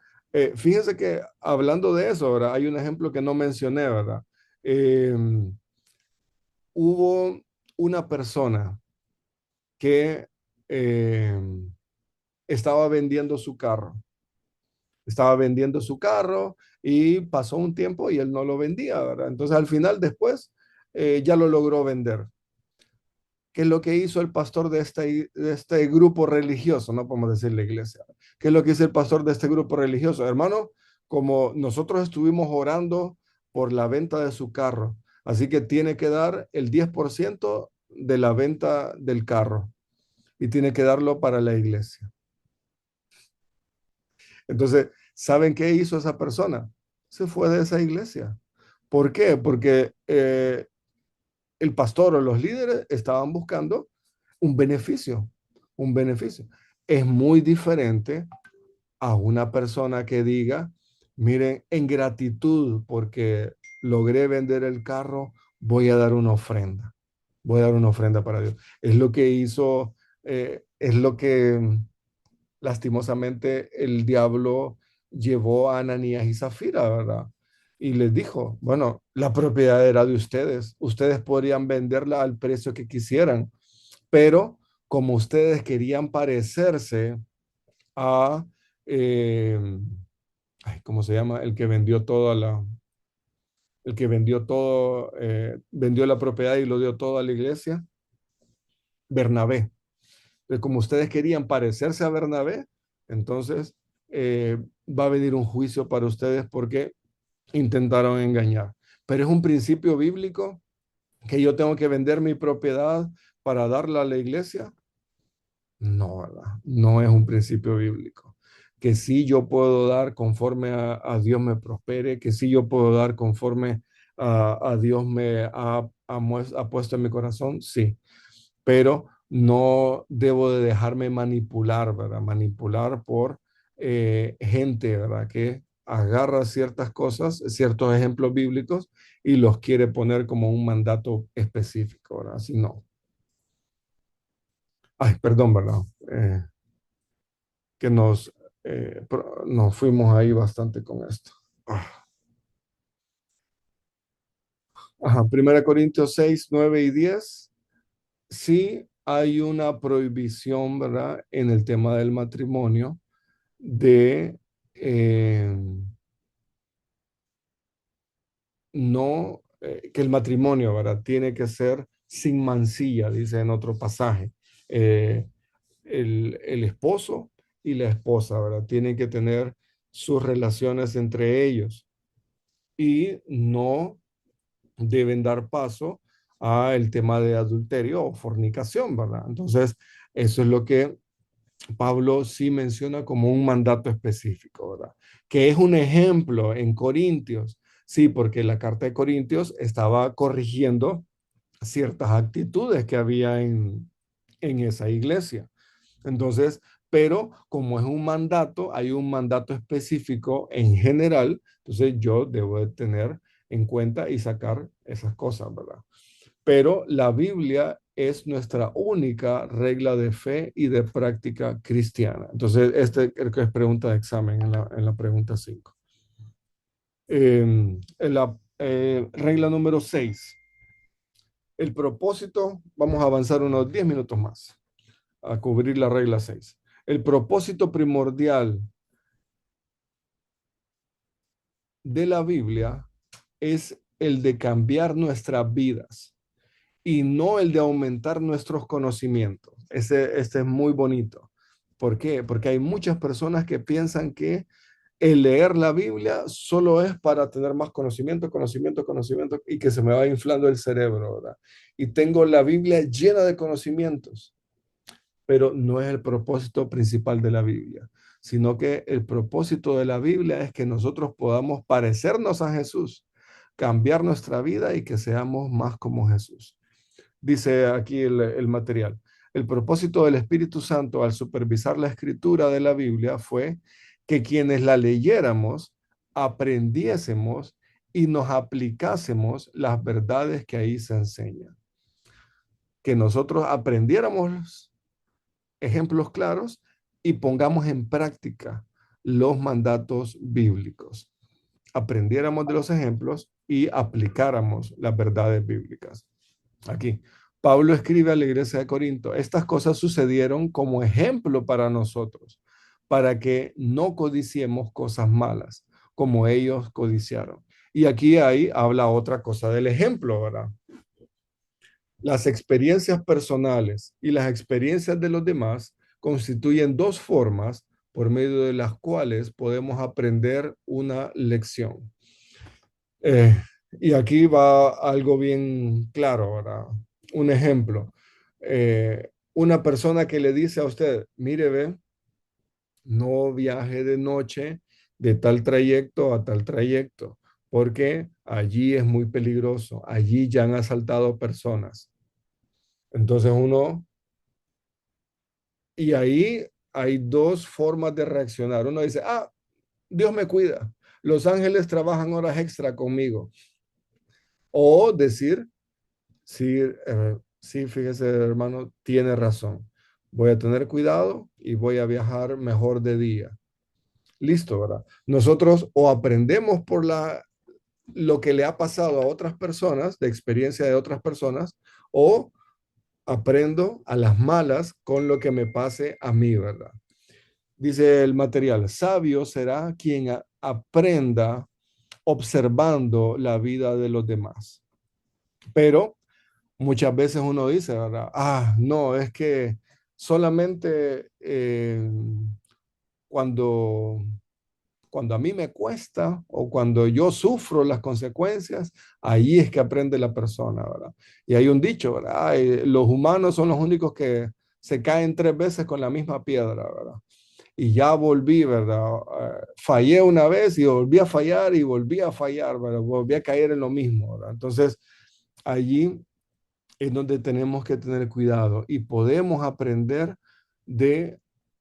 fíjense que hablando de eso, ¿verdad? Hay un ejemplo que no mencioné, ¿verdad? Eh, Hubo una persona que eh, estaba vendiendo su carro. Estaba vendiendo su carro y pasó un tiempo y él no lo vendía, ¿verdad? Entonces al final después ya lo logró vender. ¿Qué es lo que hizo el pastor de este grupo religioso? No podemos decir la iglesia. ¿Qué es lo que hizo el pastor de este grupo religioso? Hermano, como nosotros estuvimos orando por la venta de su carro, así que tiene que dar el 10% de la venta del carro y tiene que darlo para la iglesia. Entonces, ¿saben qué hizo esa persona? Se fue de esa iglesia. ¿Por qué? Porque el pastor o los líderes estaban buscando un beneficio, un beneficio. Es muy diferente a una persona que diga, miren, en gratitud porque logré vender el carro, voy a dar una ofrenda. Voy a dar una ofrenda para Dios. Es lo que hizo es lo que lastimosamente el diablo llevó a Ananías y Zafira, ¿verdad? Y les dijo, bueno, la propiedad era de ustedes podrían venderla al precio que quisieran, pero como ustedes querían parecerse a, eh, ¿cómo se llama? El que vendió todo, vendió la propiedad y lo dio todo a la iglesia, Bernabé. Como ustedes querían parecerse a Bernabé, entonces va a venir un juicio para ustedes porque intentaron engañar. Pero es un principio bíblico que yo tengo que vender mi propiedad para darla a la iglesia. No, ¿verdad? No es un principio bíblico. Que sí yo puedo dar conforme a Dios me prospere, que sí yo puedo dar conforme a Dios me ha puesto en mi corazón, sí, pero no debo de dejarme manipular, ¿verdad? Manipular por gente, ¿verdad? Que agarra ciertas cosas, ciertos ejemplos bíblicos y los quiere poner como un mandato específico, ¿verdad? Así no. Ay, perdón, ¿verdad? Que nos fuimos ahí bastante con esto. Ajá, 1 Corintios 6, 9 y 10. Sí hay una prohibición, ¿verdad? En el tema del matrimonio de no, que el matrimonio, ¿verdad? Tiene que ser sin mancilla, dice en otro pasaje. Eh, el esposo y la esposa, ¿verdad? Tienen que tener sus relaciones entre ellos y no deben dar paso a el tema de adulterio o fornicación, ¿verdad? Entonces, eso es lo que Pablo sí menciona como un mandato específico, ¿verdad? Que es un ejemplo en Corintios, sí, porque la carta de Corintios estaba corrigiendo ciertas actitudes que había en esa iglesia. Entonces, pero como es un mandato, hay un mandato específico en general, entonces yo debo de tener en cuenta y sacar esas cosas, ¿verdad? Pero la Biblia es nuestra única regla de fe y de práctica cristiana. Entonces, este creo que es pregunta de examen en la pregunta 5. En la regla número 6, el propósito, vamos a avanzar unos 10 minutos más a cubrir la regla 6. El propósito primordial de la Biblia es el de cambiar nuestras vidas y no el de aumentar nuestros conocimientos. Este es muy bonito. ¿Por qué? Porque hay muchas personas que piensan que el leer la Biblia solo es para tener más conocimiento, conocimiento, conocimiento y que se me va inflando el cerebro, ¿verdad? Y tengo la Biblia llena de conocimientos, pero no es el propósito principal de la Biblia, sino que el propósito de la Biblia es que nosotros podamos parecernos a Jesús, cambiar nuestra vida y que seamos más como Jesús. Dice aquí el material. El propósito del Espíritu Santo al supervisar la escritura de la Biblia fue que quienes la leyéramos, aprendiésemos y nos aplicásemos las verdades que ahí se enseñan. Que nosotros aprendiéramos ejemplos claros y pongamos en práctica los mandatos bíblicos. Aprendiéramos de los ejemplos y aplicáramos las verdades bíblicas. Aquí, Pablo escribe a la iglesia de Corinto, estas cosas sucedieron como ejemplo para nosotros, para que no codiciemos cosas malas, como ellos codiciaron. Y aquí ahí habla otra cosa del ejemplo, ¿verdad? Las experiencias personales y las experiencias de los demás constituyen dos formas por medio de las cuales podemos aprender una lección. Y aquí va algo bien claro, ¿verdad? Un ejemplo. Una persona que le dice a usted, mire, ve, no viaje de noche de tal trayecto a tal trayecto, porque allí es muy peligroso, allí ya han asaltado personas. Entonces y ahí hay dos formas de reaccionar. Uno dice, Dios me cuida, los ángeles trabajan horas extra conmigo. O decir, sí, sí, fíjese, hermano, tiene razón. Voy a tener cuidado y voy a viajar mejor de día. Listo, ¿verdad? Nosotros o aprendemos por lo que le ha pasado a otras personas, de experiencia de otras personas, o aprendo a las malas con lo que me pase a mí, ¿verdad? Dice el material, sabio será quien aprenda observando la vida de los demás. Pero muchas veces uno dice, ¿verdad? No, es que solamente cuando cuando a mí me cuesta o cuando yo sufro las consecuencias, ahí es que aprende la persona, ¿verdad? Y hay un dicho, ¿verdad? Los humanos son los únicos que se caen 3 veces con la misma piedra, ¿verdad? Y ya volví, ¿verdad? Fallé una vez y volví a fallar y volví a fallar, ¿verdad? Volví a caer en lo mismo, ¿verdad? Entonces, allí es donde tenemos que tener cuidado y podemos aprender de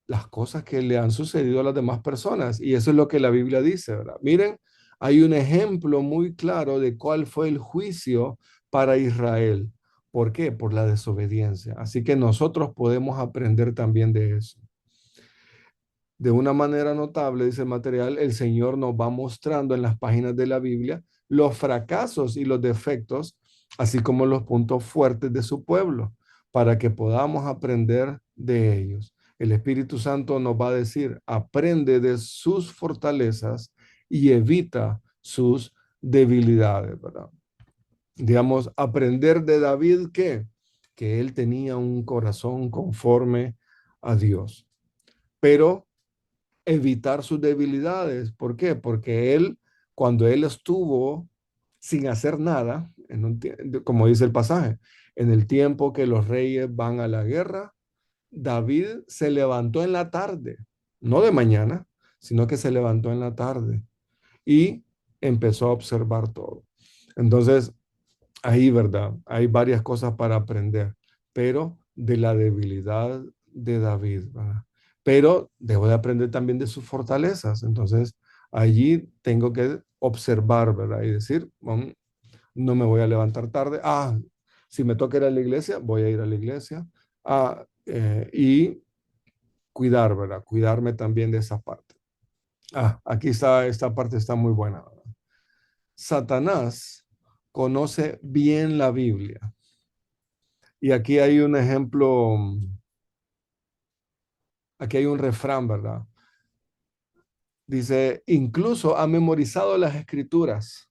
las cosas que le han sucedido a las demás personas. Y eso es lo que la Biblia dice, ¿verdad? Miren, hay un ejemplo muy claro de cuál fue el juicio para Israel. ¿Por qué? Por la desobediencia. Así que nosotros podemos aprender también de eso. De una manera notable, dice el material, el Señor nos va mostrando en las páginas de la Biblia los fracasos y los defectos, así como los puntos fuertes de su pueblo, para que podamos aprender de ellos. El Espíritu Santo nos va a decir, aprende de sus fortalezas y evita sus debilidades, ¿verdad? Digamos, aprender de David que él tenía un corazón conforme a Dios, pero evitar sus debilidades. ¿Por qué? Porque él, cuando él estuvo sin hacer nada, como dice el pasaje, en el tiempo que los reyes van a la guerra, David se levantó en la tarde, no de mañana, sino que se levantó en la tarde y empezó a observar todo. Entonces, ahí, ¿verdad? Hay varias cosas para aprender, pero de la debilidad de David, ¿verdad? Pero debo de aprender también de sus fortalezas. Entonces, allí tengo que observar, ¿verdad? Y decir, no me voy a levantar tarde. Si me toca ir a la iglesia, voy a ir a la iglesia. Y cuidar, ¿verdad? Cuidarme también de esa parte. Aquí está, esta parte está muy buena, ¿verdad? Satanás conoce bien la Biblia. Y aquí hay un ejemplo, aquí hay un refrán, ¿verdad? Dice, incluso ha memorizado las escrituras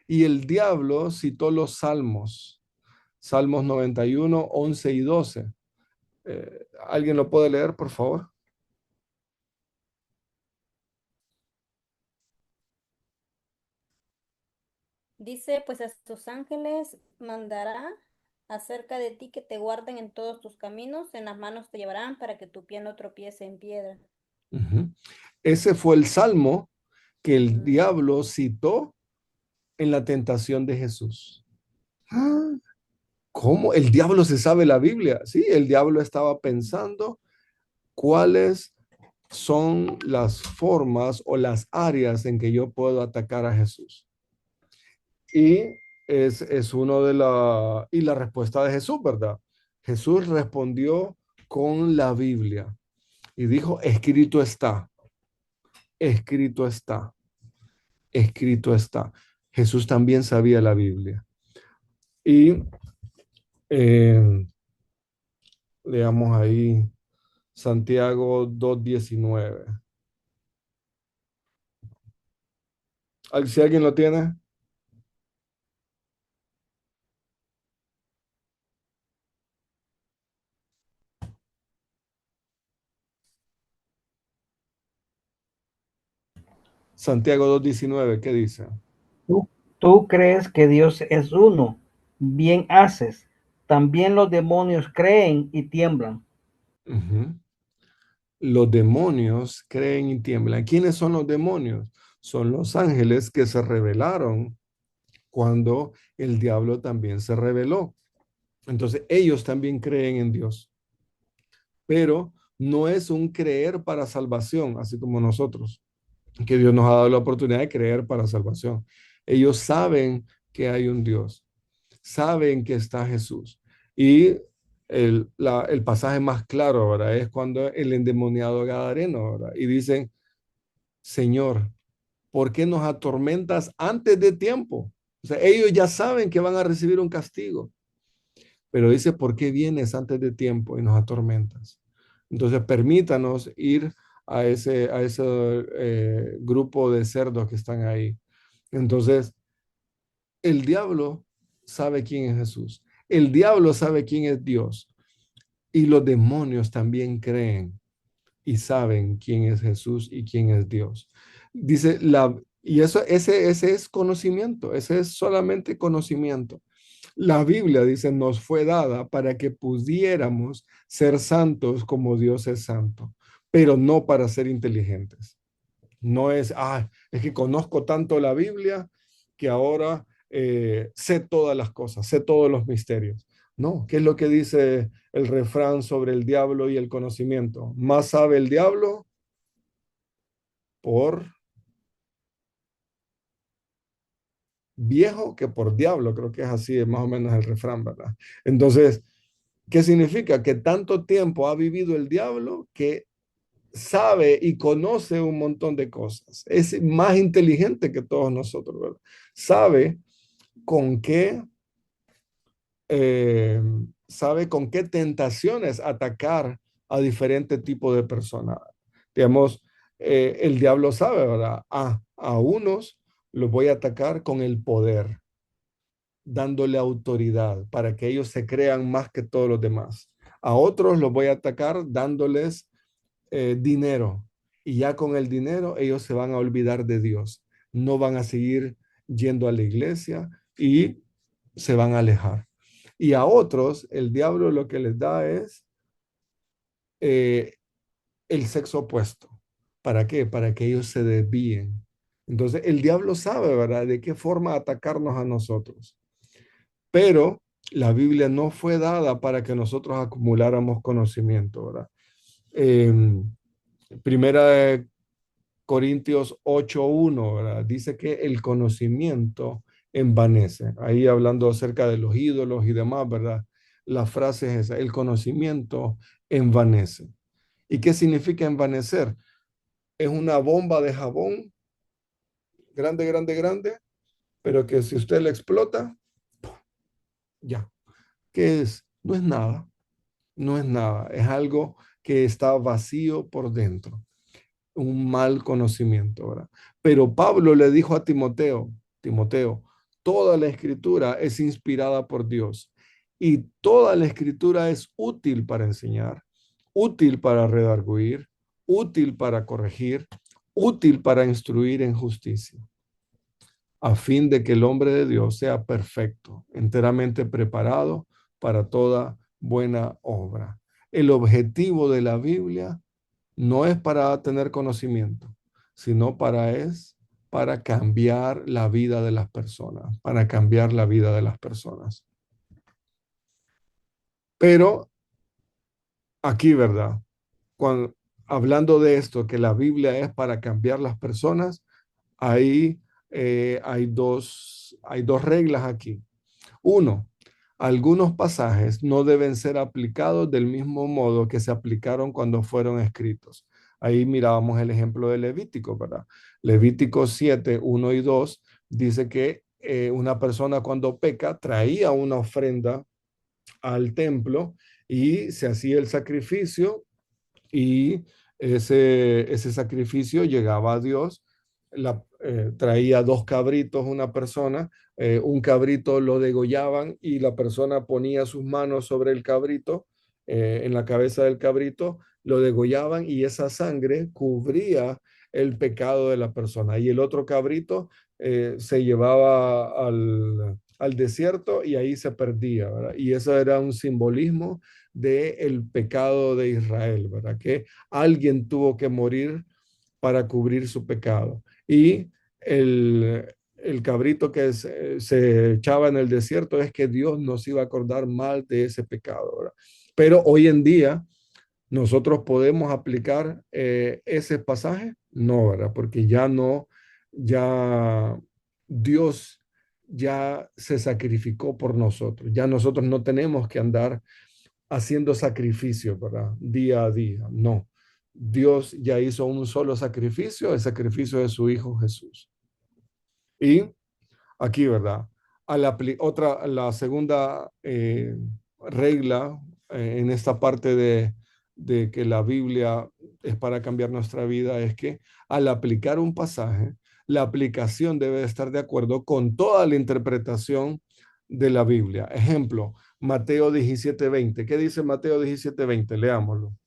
y el diablo citó los salmos, Salmos 91, 11 y 12. ¿Alguien lo puede leer, por favor? Dice, pues a sus ángeles mandará acerca de ti que te guarden en todos tus caminos, en las manos te llevarán para que tu pie no tropiece en piedra. Uh-huh. Ese fue el salmo que el Mm. diablo citó en la tentación de Jesús. ¿Cómo? El diablo se sabe la Biblia. Sí, el diablo estaba pensando cuáles son las formas o las áreas en que yo puedo atacar a Jesús. Y es uno de y la respuesta de Jesús, ¿verdad? Jesús respondió con la Biblia y dijo, escrito está, escrito está, escrito está. Jesús también sabía la Biblia. Y leamos ahí Santiago 2:19. Si alguien lo tiene. Santiago 2:19, ¿qué dice? Tú crees que Dios es uno, bien haces. También los demonios creen y tiemblan. Uh-huh. Los demonios creen y tiemblan. ¿Quiénes son los demonios? Son los ángeles que se rebelaron cuando el diablo también se rebeló. Entonces ellos también creen en Dios, pero no es un creer para salvación, así como nosotros, que Dios nos ha dado la oportunidad de creer para salvación. Ellos saben que hay un Dios, saben que está Jesús y el pasaje más claro, ¿verdad? Es cuando el endemoniado gadareno, ¿verdad? Y dicen, Señor, ¿por qué nos atormentas antes de tiempo? O sea, ellos ya saben que van a recibir un castigo, pero dice, ¿por qué vienes antes de tiempo y nos atormentas? Entonces, permítanos ir a ese grupo de cerdos que están ahí. Entonces, el diablo sabe quién es Jesús. El diablo sabe quién es Dios. Y los demonios también creen y saben quién es Jesús y quién es Dios. Dice y ese es conocimiento, ese es solamente conocimiento. La Biblia dice, nos fue dada para que pudiéramos ser santos como Dios es santo, pero no para ser inteligentes. No es, es que conozco tanto la Biblia que ahora sé todas las cosas, sé todos los misterios. No, ¿qué es lo que dice el refrán sobre el diablo y el conocimiento? Más sabe el diablo por viejo que por diablo, creo que es así, más o menos el refrán, ¿verdad? Entonces, ¿qué significa? Que tanto tiempo ha vivido el diablo que sabe y conoce un montón de cosas. Es más inteligente que todos nosotros, ¿verdad? Sabe con qué, eh, sabe con qué tentaciones atacar a diferentes tipos de personas. Digamos, el diablo sabe, ¿verdad? A unos los voy a atacar con el poder, dándole autoridad para que ellos se crean más que todos los demás. A otros los voy a atacar dándoles dinero. Y ya con el dinero ellos se van a olvidar de Dios. No van a seguir yendo a la iglesia y se van a alejar. Y a otros el diablo lo que les da es eh, el sexo opuesto. ¿Para qué? Para que ellos se desvíen. Entonces el diablo sabe, ¿verdad? De qué forma atacarnos a nosotros. Pero la Biblia no fue dada para que nosotros acumuláramos conocimiento, ¿verdad? Eh, Primera de Corintios 8:1, ¿verdad? Dice que el conocimiento envanece. Ahí hablando acerca de los ídolos y demás, ¿verdad? La frase es esa, el conocimiento envanece. ¿Y qué significa envanecer? Es una bomba de jabón grande, grande, grande, pero que si usted la explota, ya. ¿Qué es? No es nada, no es nada, es algo que está vacío por dentro. Un mal conocimiento, ¿verdad? Pero Pablo le dijo a Timoteo, Timoteo, toda la escritura es inspirada por Dios y toda la escritura es útil para enseñar, útil para redarguir, útil para corregir, útil para instruir en justicia, a fin de que el hombre de Dios sea perfecto, enteramente preparado para toda buena obra. El objetivo de la Biblia no es para tener conocimiento, sino para cambiar la vida de las personas, para cambiar la vida de las personas. Pero aquí, ¿verdad? Cuando, hablando de esto, que la Biblia es para cambiar las personas, ahí hay dos reglas aquí. Uno, algunos pasajes no deben ser aplicados del mismo modo que se aplicaron cuando fueron escritos. Ahí mirábamos el ejemplo de Levítico, ¿verdad? Levítico 7:1 y 2 dice que una persona cuando peca traía una ofrenda al templo y se hacía el sacrificio y ese sacrificio llegaba a Dios. Traía dos cabritos una persona, un cabrito lo degollaban y la persona ponía sus manos sobre el cabrito, en la cabeza del cabrito, lo degollaban y esa sangre cubría el pecado de la persona. Y el otro cabrito se llevaba al desierto y ahí se perdía, ¿verdad? Y eso era un simbolismo del pecado de Israel, ¿verdad? Que alguien tuvo que morir para cubrir su pecado. Y el cabrito que se echaba en el desierto es que Dios nos iba a acordar mal de ese pecado, ¿verdad? Pero hoy en día nosotros podemos aplicar ese pasaje, no, ¿verdad? Porque ya no, ya Dios ya se sacrificó por nosotros, ya nosotros no tenemos que andar haciendo sacrificio, ¿verdad? Día a día. No. Dios ya hizo un solo sacrificio, el sacrificio de su Hijo Jesús. Y aquí, ¿verdad? La segunda regla en esta parte de que la Biblia es para cambiar nuestra vida es que al aplicar un pasaje, la aplicación debe estar de acuerdo con toda la interpretación de la Biblia. Ejemplo, Mateo 17:20. ¿Qué dice Mateo 17:20? Leámoslo.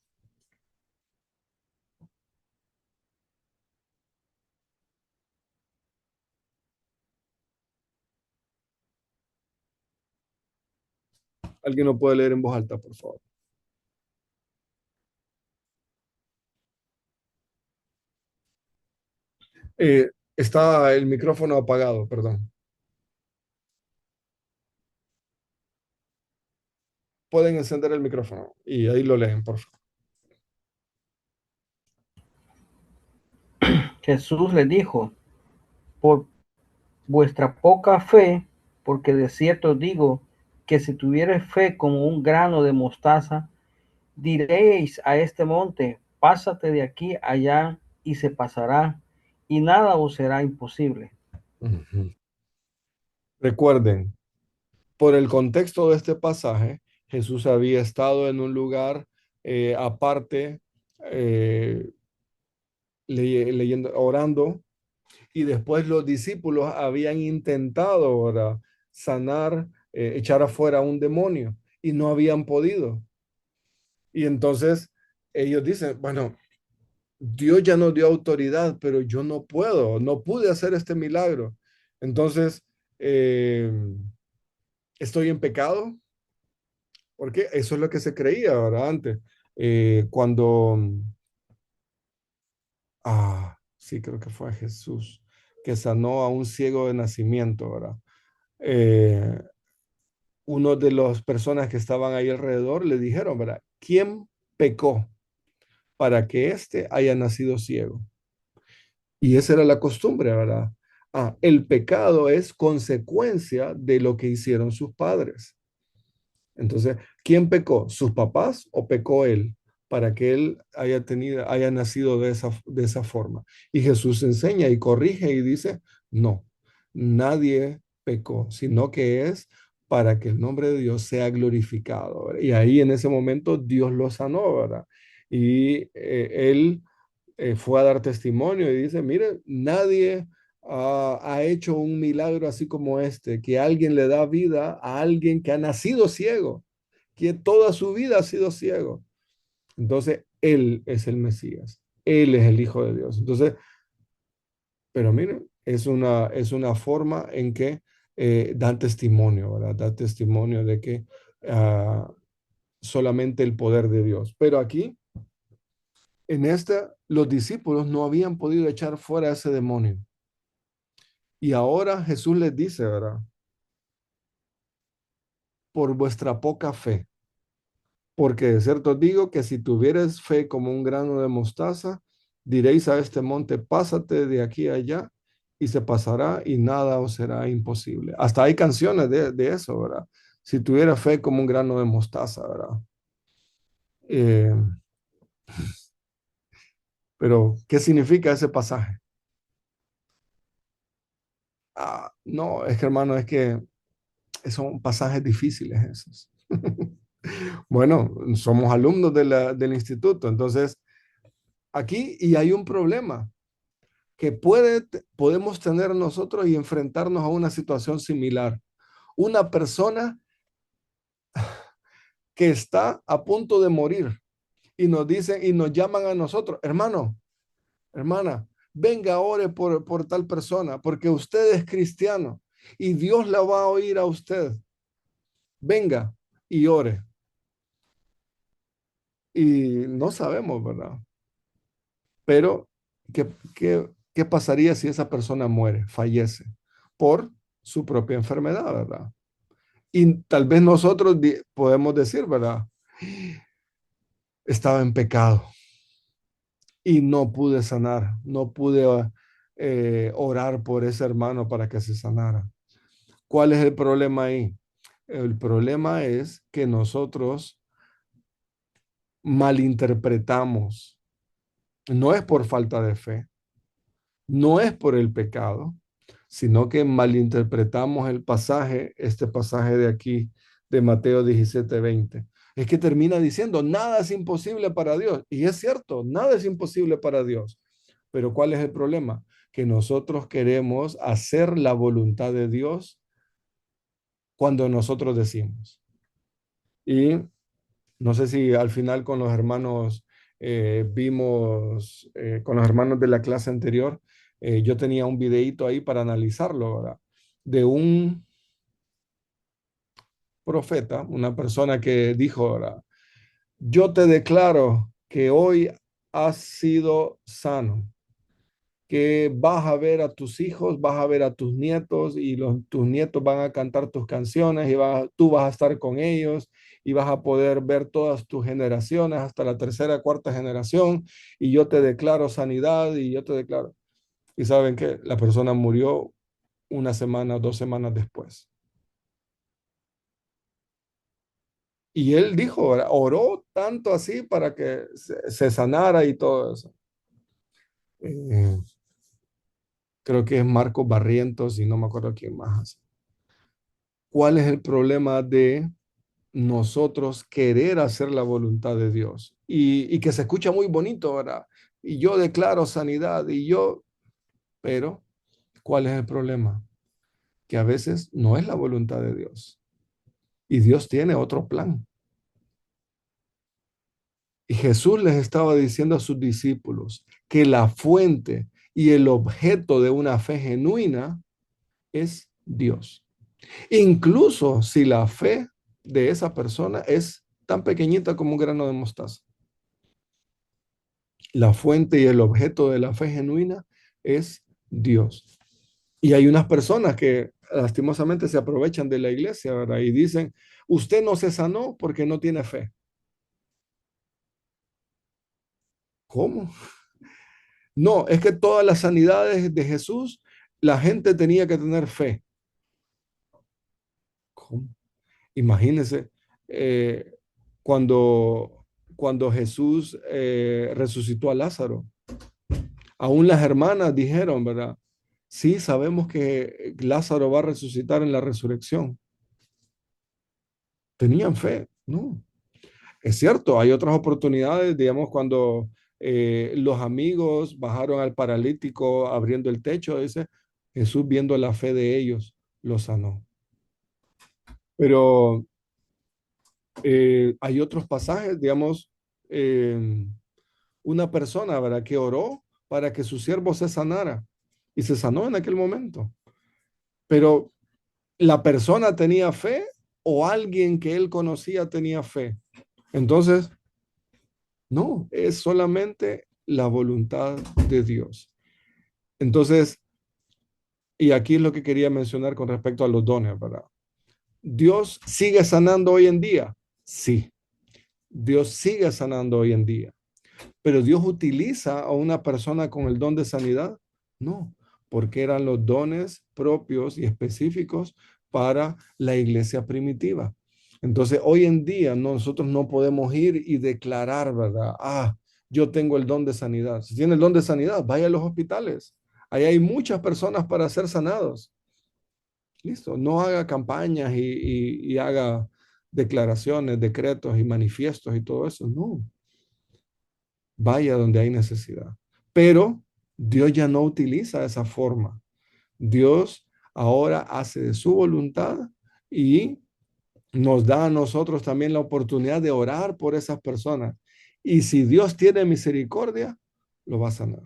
¿Alguien lo puede leer en voz alta, por favor? Está el micrófono apagado, perdón. Pueden encender el micrófono y ahí lo leen, por favor. Jesús le dijo, por vuestra poca fe, porque de cierto digo que si tuvierais fe como un grano de mostaza, diréis a este monte, pásate de aquí allá y se pasará, y nada os será imposible. Ujú. Recuerden, por el contexto de este pasaje, Jesús había estado en un lugar aparte, eh, leyendo, orando, y después los discípulos habían intentado ahora sanar, echar afuera un demonio y no habían podido. Y entonces ellos dicen, bueno, Dios ya nos dio autoridad, pero yo no puedo, no pude hacer este milagro. Entonces, eh, estoy en pecado, porque eso es lo que se creía, ¿verdad? Antes, cuando, sí, creo que fue Jesús, que sanó a un ciego de nacimiento, ¿verdad? Eh, Uno de las personas que estaban ahí alrededor le dijeron, ¿verdad? ¿Quién pecó para que éste haya nacido ciego? Y esa era la costumbre, ¿verdad? El pecado es consecuencia de lo que hicieron sus padres. Entonces, ¿quién pecó? ¿Sus papás o pecó él? Para que él haya nacido de esa forma. Y Jesús enseña y corrige y dice, no, nadie pecó, sino que es para que el nombre de Dios sea glorificado, ¿verdad? Y ahí en ese momento Dios lo sanó, ¿verdad? Y él fue a dar testimonio y dice, mire, nadie ha hecho un milagro así como este, que alguien le da vida a alguien que ha nacido ciego, que toda su vida ha sido ciego. Entonces, Él es el Mesías, Él es el Hijo de Dios. Entonces, pero miren, es una forma en que dan testimonio, ¿verdad? Da testimonio de que solamente el poder de Dios. Pero aquí, en esta, los discípulos no habían podido echar fuera a ese demonio. Y ahora Jesús les dice, ¿verdad? Por vuestra poca fe. Porque de cierto digo que si tuvieres fe como un grano de mostaza, diréis a este monte, pásate de aquí a allá, y se pasará y nada os será imposible. Hasta hay canciones de eso, ¿verdad? Si tuviera fe como un grano de mostaza, ¿verdad? Eh, pero, ¿qué significa ese pasaje? No, es que hermano, es que son pasajes difíciles esos. Bueno, somos alumnos del instituto, entonces aquí y hay un problema que podemos tener nosotros y enfrentarnos a una situación similar. Una persona que está a punto de morir y nos dicen y nos llaman a nosotros, hermano, hermana, venga, ore por tal persona, porque usted es cristiano y Dios la va a oír a usted. Venga y ore. Y no sabemos, ¿verdad? Pero, ¿qué pasaría si esa persona muere, fallece por su propia enfermedad, ¿verdad? Y tal vez nosotros podemos decir, ¿verdad? Estaba en pecado y no pude sanar, no pude orar por ese hermano para que se sanara. ¿Cuál es el problema ahí? El problema es que nosotros malinterpretamos. No es por falta de fe, no es por el pecado, sino que malinterpretamos el pasaje, este pasaje de aquí, de Mateo 17:20. Es que termina diciendo, nada es imposible para Dios. Y es cierto, nada es imposible para Dios. Pero ¿cuál es el problema? Que nosotros queremos hacer la voluntad de Dios cuando nosotros decimos. Y no sé si al final con los hermanos vimos, con los hermanos de la clase anterior, yo tenía un videíto ahí para analizarlo, ¿verdad? De un profeta, una persona que dijo, ¿verdad? Yo te declaro que hoy has sido sano, que vas a ver a tus hijos, vas a ver a tus nietos y tus nietos van a cantar tus canciones y tú vas a estar con ellos y vas a poder ver todas tus generaciones hasta la tercera, cuarta generación y yo te declaro sanidad y yo te declaro. Y saben que la persona murió una semana, 2 semanas después. Y él dijo, oró tanto así para que se sanara y todo eso. Eh, Creo que es Marcos Barrientos y no me acuerdo quién más. ¿Cuál es el problema de nosotros querer hacer la voluntad de Dios? Y que se escucha muy bonito, ¿verdad? Y yo declaro sanidad pero ¿cuál es el problema? Que a veces no es la voluntad de Dios y Dios tiene otro plan. Y Jesús les estaba diciendo a sus discípulos que la fuente y el objeto de una fe genuina es Dios. Incluso si la fe de esa persona es tan pequeñita como un grano de mostaza. La fuente y el objeto de la fe genuina es Dios. Y hay unas personas que lastimosamente se aprovechan de la iglesia, ¿verdad? Y dicen, usted no se sanó porque no tiene fe. ¿Cómo? No, es que todas las sanidades de Jesús, la gente tenía que tener fe. ¿Cómo? Imagínense, eh, cuando Jesús resucitó a Lázaro, aún las hermanas dijeron, ¿verdad? Sí, sabemos que Lázaro va a resucitar en la resurrección. Tenían fe, ¿no? Es cierto, hay otras oportunidades, digamos, cuando los amigos bajaron al paralítico abriendo el techo, dice, Jesús viendo la fe de ellos, lo sanó. Pero hay otros pasajes, digamos, eh, una persona, ¿verdad? Que oró para que su siervo se sanara y se sanó en aquel momento. Pero la persona tenía fe o alguien que él conocía tenía fe. Entonces, no, es solamente la voluntad de Dios. Entonces, y aquí es lo que quería mencionar con respecto a los dones, ¿verdad? ¿Dios sigue sanando hoy en día? Sí, Dios sigue sanando hoy en día. Pero Dios utiliza a una persona con el don de sanidad. No, porque eran los dones propios y específicos para la iglesia primitiva. Entonces, hoy en día nosotros no podemos ir y declarar, ¿verdad? Yo tengo el don de sanidad. Si tiene el don de sanidad, vaya a los hospitales. Ahí hay muchas personas para ser sanados. Listo, no haga campañas y haga declaraciones, decretos y manifiestos y todo eso. No, vaya donde hay necesidad. Pero Dios ya no utiliza esa forma. Dios ahora hace de su voluntad y nos da a nosotros también la oportunidad de orar por esas personas. Y si Dios tiene misericordia, lo va a sanar.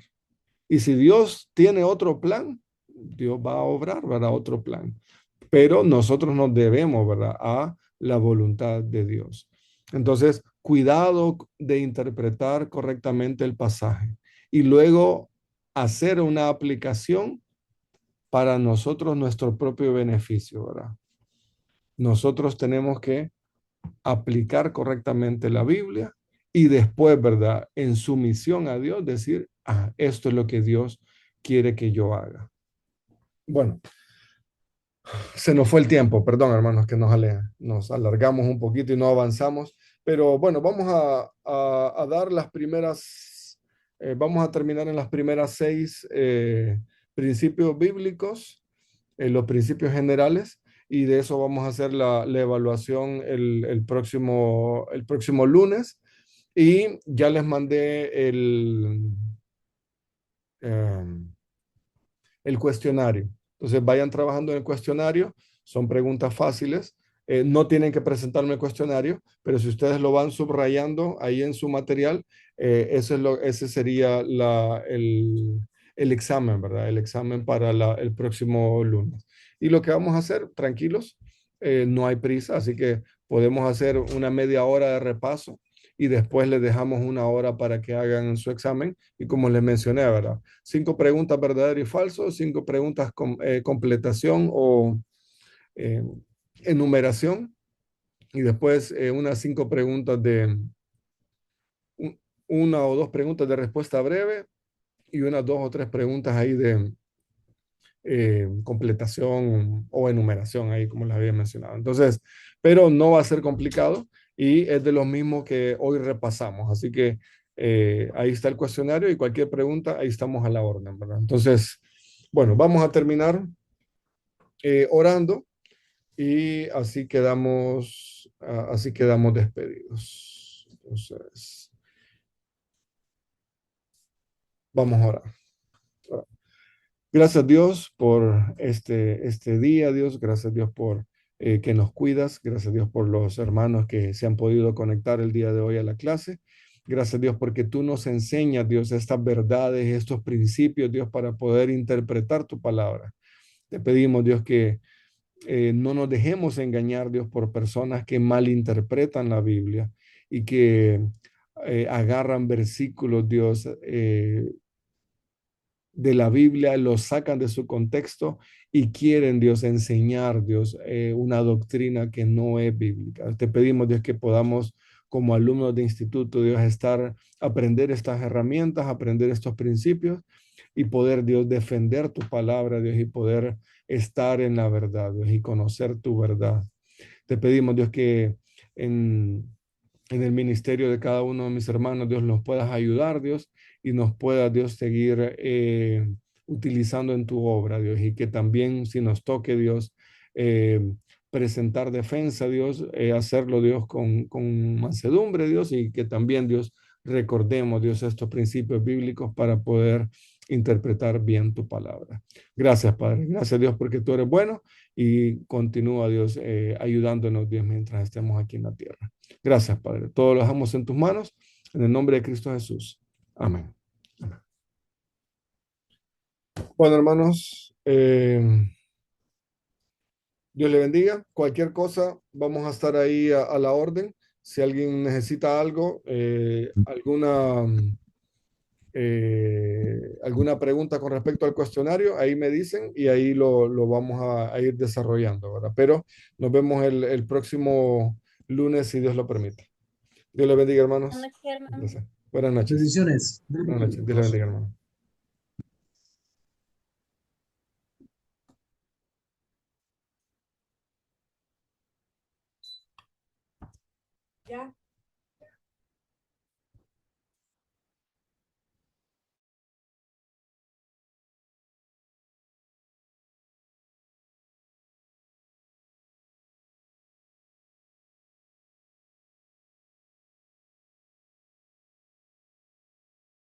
Y si Dios tiene otro plan, Dios va a obrar, ¿verdad? Otro plan. Pero nosotros nos debemos, ¿verdad? A la voluntad de Dios. Entonces, cuidado de interpretar correctamente el pasaje y luego hacer una aplicación para nosotros, nuestro propio beneficio, ¿verdad? Nosotros tenemos que aplicar correctamente la Biblia y después, ¿verdad? En sumisión a Dios, decir, esto es lo que Dios quiere que yo haga. Bueno, se nos fue el tiempo, perdón, hermanos, que nos alargamos un poquito y no avanzamos, Pero bueno, vamos a dar las primeras, vamos a terminar en las primeras 6 principios bíblicos, los principios generales, y de eso vamos a hacer la evaluación el próximo lunes. Y ya les mandé em, el cuestionario. Entonces vayan trabajando en el cuestionario, son preguntas fáciles. No tienen que presentarme el cuestionario, pero si ustedes lo van subrayando ahí en su material, ese sería el examen, ¿verdad? El examen para el próximo lunes. Y lo que vamos a hacer, tranquilos, no hay prisa, así que podemos hacer una media hora de repaso y después les dejamos una hora para que hagan su examen. Y como les mencioné, ¿verdad? 5 preguntas verdadero y falso, 5 preguntas con completación o eh, enumeración, y después unas 5 preguntas una o dos preguntas de respuesta breve y unas 2 o 3 preguntas ahí de completación o enumeración, ahí como les había mencionado. Entonces, pero no va a ser complicado y es de los mismos que hoy repasamos. Así que ahí está el cuestionario y cualquier pregunta, ahí estamos a la orden, ¿verdad? Entonces, bueno, vamos a terminar orando y así quedamos despedidos. Entonces, vamos a orar. Gracias Dios por este día, Dios. Gracias Dios por que nos cuidas. Gracias Dios por los hermanos que se han podido conectar el día de hoy a la clase. Gracias Dios porque tú nos enseñas, Dios, estas verdades, estos principios, Dios, para poder interpretar tu palabra. Te pedimos, Dios, que no nos dejemos engañar, Dios, por personas que malinterpretan la Biblia y que agarran versículos, Dios, de la Biblia, los sacan de su contexto y quieren, Dios, enseñar, Dios, una doctrina que no es bíblica. Te pedimos, Dios, que podamos, como alumnos de instituto, Dios, aprender estas herramientas, aprender estos principios y poder, Dios, defender tu palabra, Dios, y poder estar en la verdad, Dios, y conocer tu verdad. Te pedimos, Dios, que en, en el ministerio de cada uno de mis hermanos, Dios, nos puedas ayudar, Dios, y nos pueda, Dios, seguir utilizando en tu obra, Dios, y que también si nos toque, Dios, eh, presentar defensa, Dios, hacerlo, Dios, con mansedumbre, Dios, y que también, Dios, recordemos, Dios, estos principios bíblicos para poder interpretar bien tu palabra. Gracias, Padre. Gracias, Dios, porque tú eres bueno y continúa, Dios, ayudándonos, Dios, mientras estemos aquí en la tierra. Gracias, Padre. Todo lo dejamos en tus manos, en el nombre de Cristo Jesús. Amén. Bueno, hermanos, Dios le bendiga. Cualquier cosa, vamos a estar ahí a la orden. Si alguien necesita algo, alguna pregunta con respecto al cuestionario, ahí me dicen y ahí lo vamos a ir desarrollando, ¿verdad? Pero nos vemos el próximo lunes, si Dios lo permite. Dios le bendiga, hermanos. Buenas noches, hermano. Buenas noches. Bendiciones. Buenas noches. Dios le bendiga, hermano. Ya.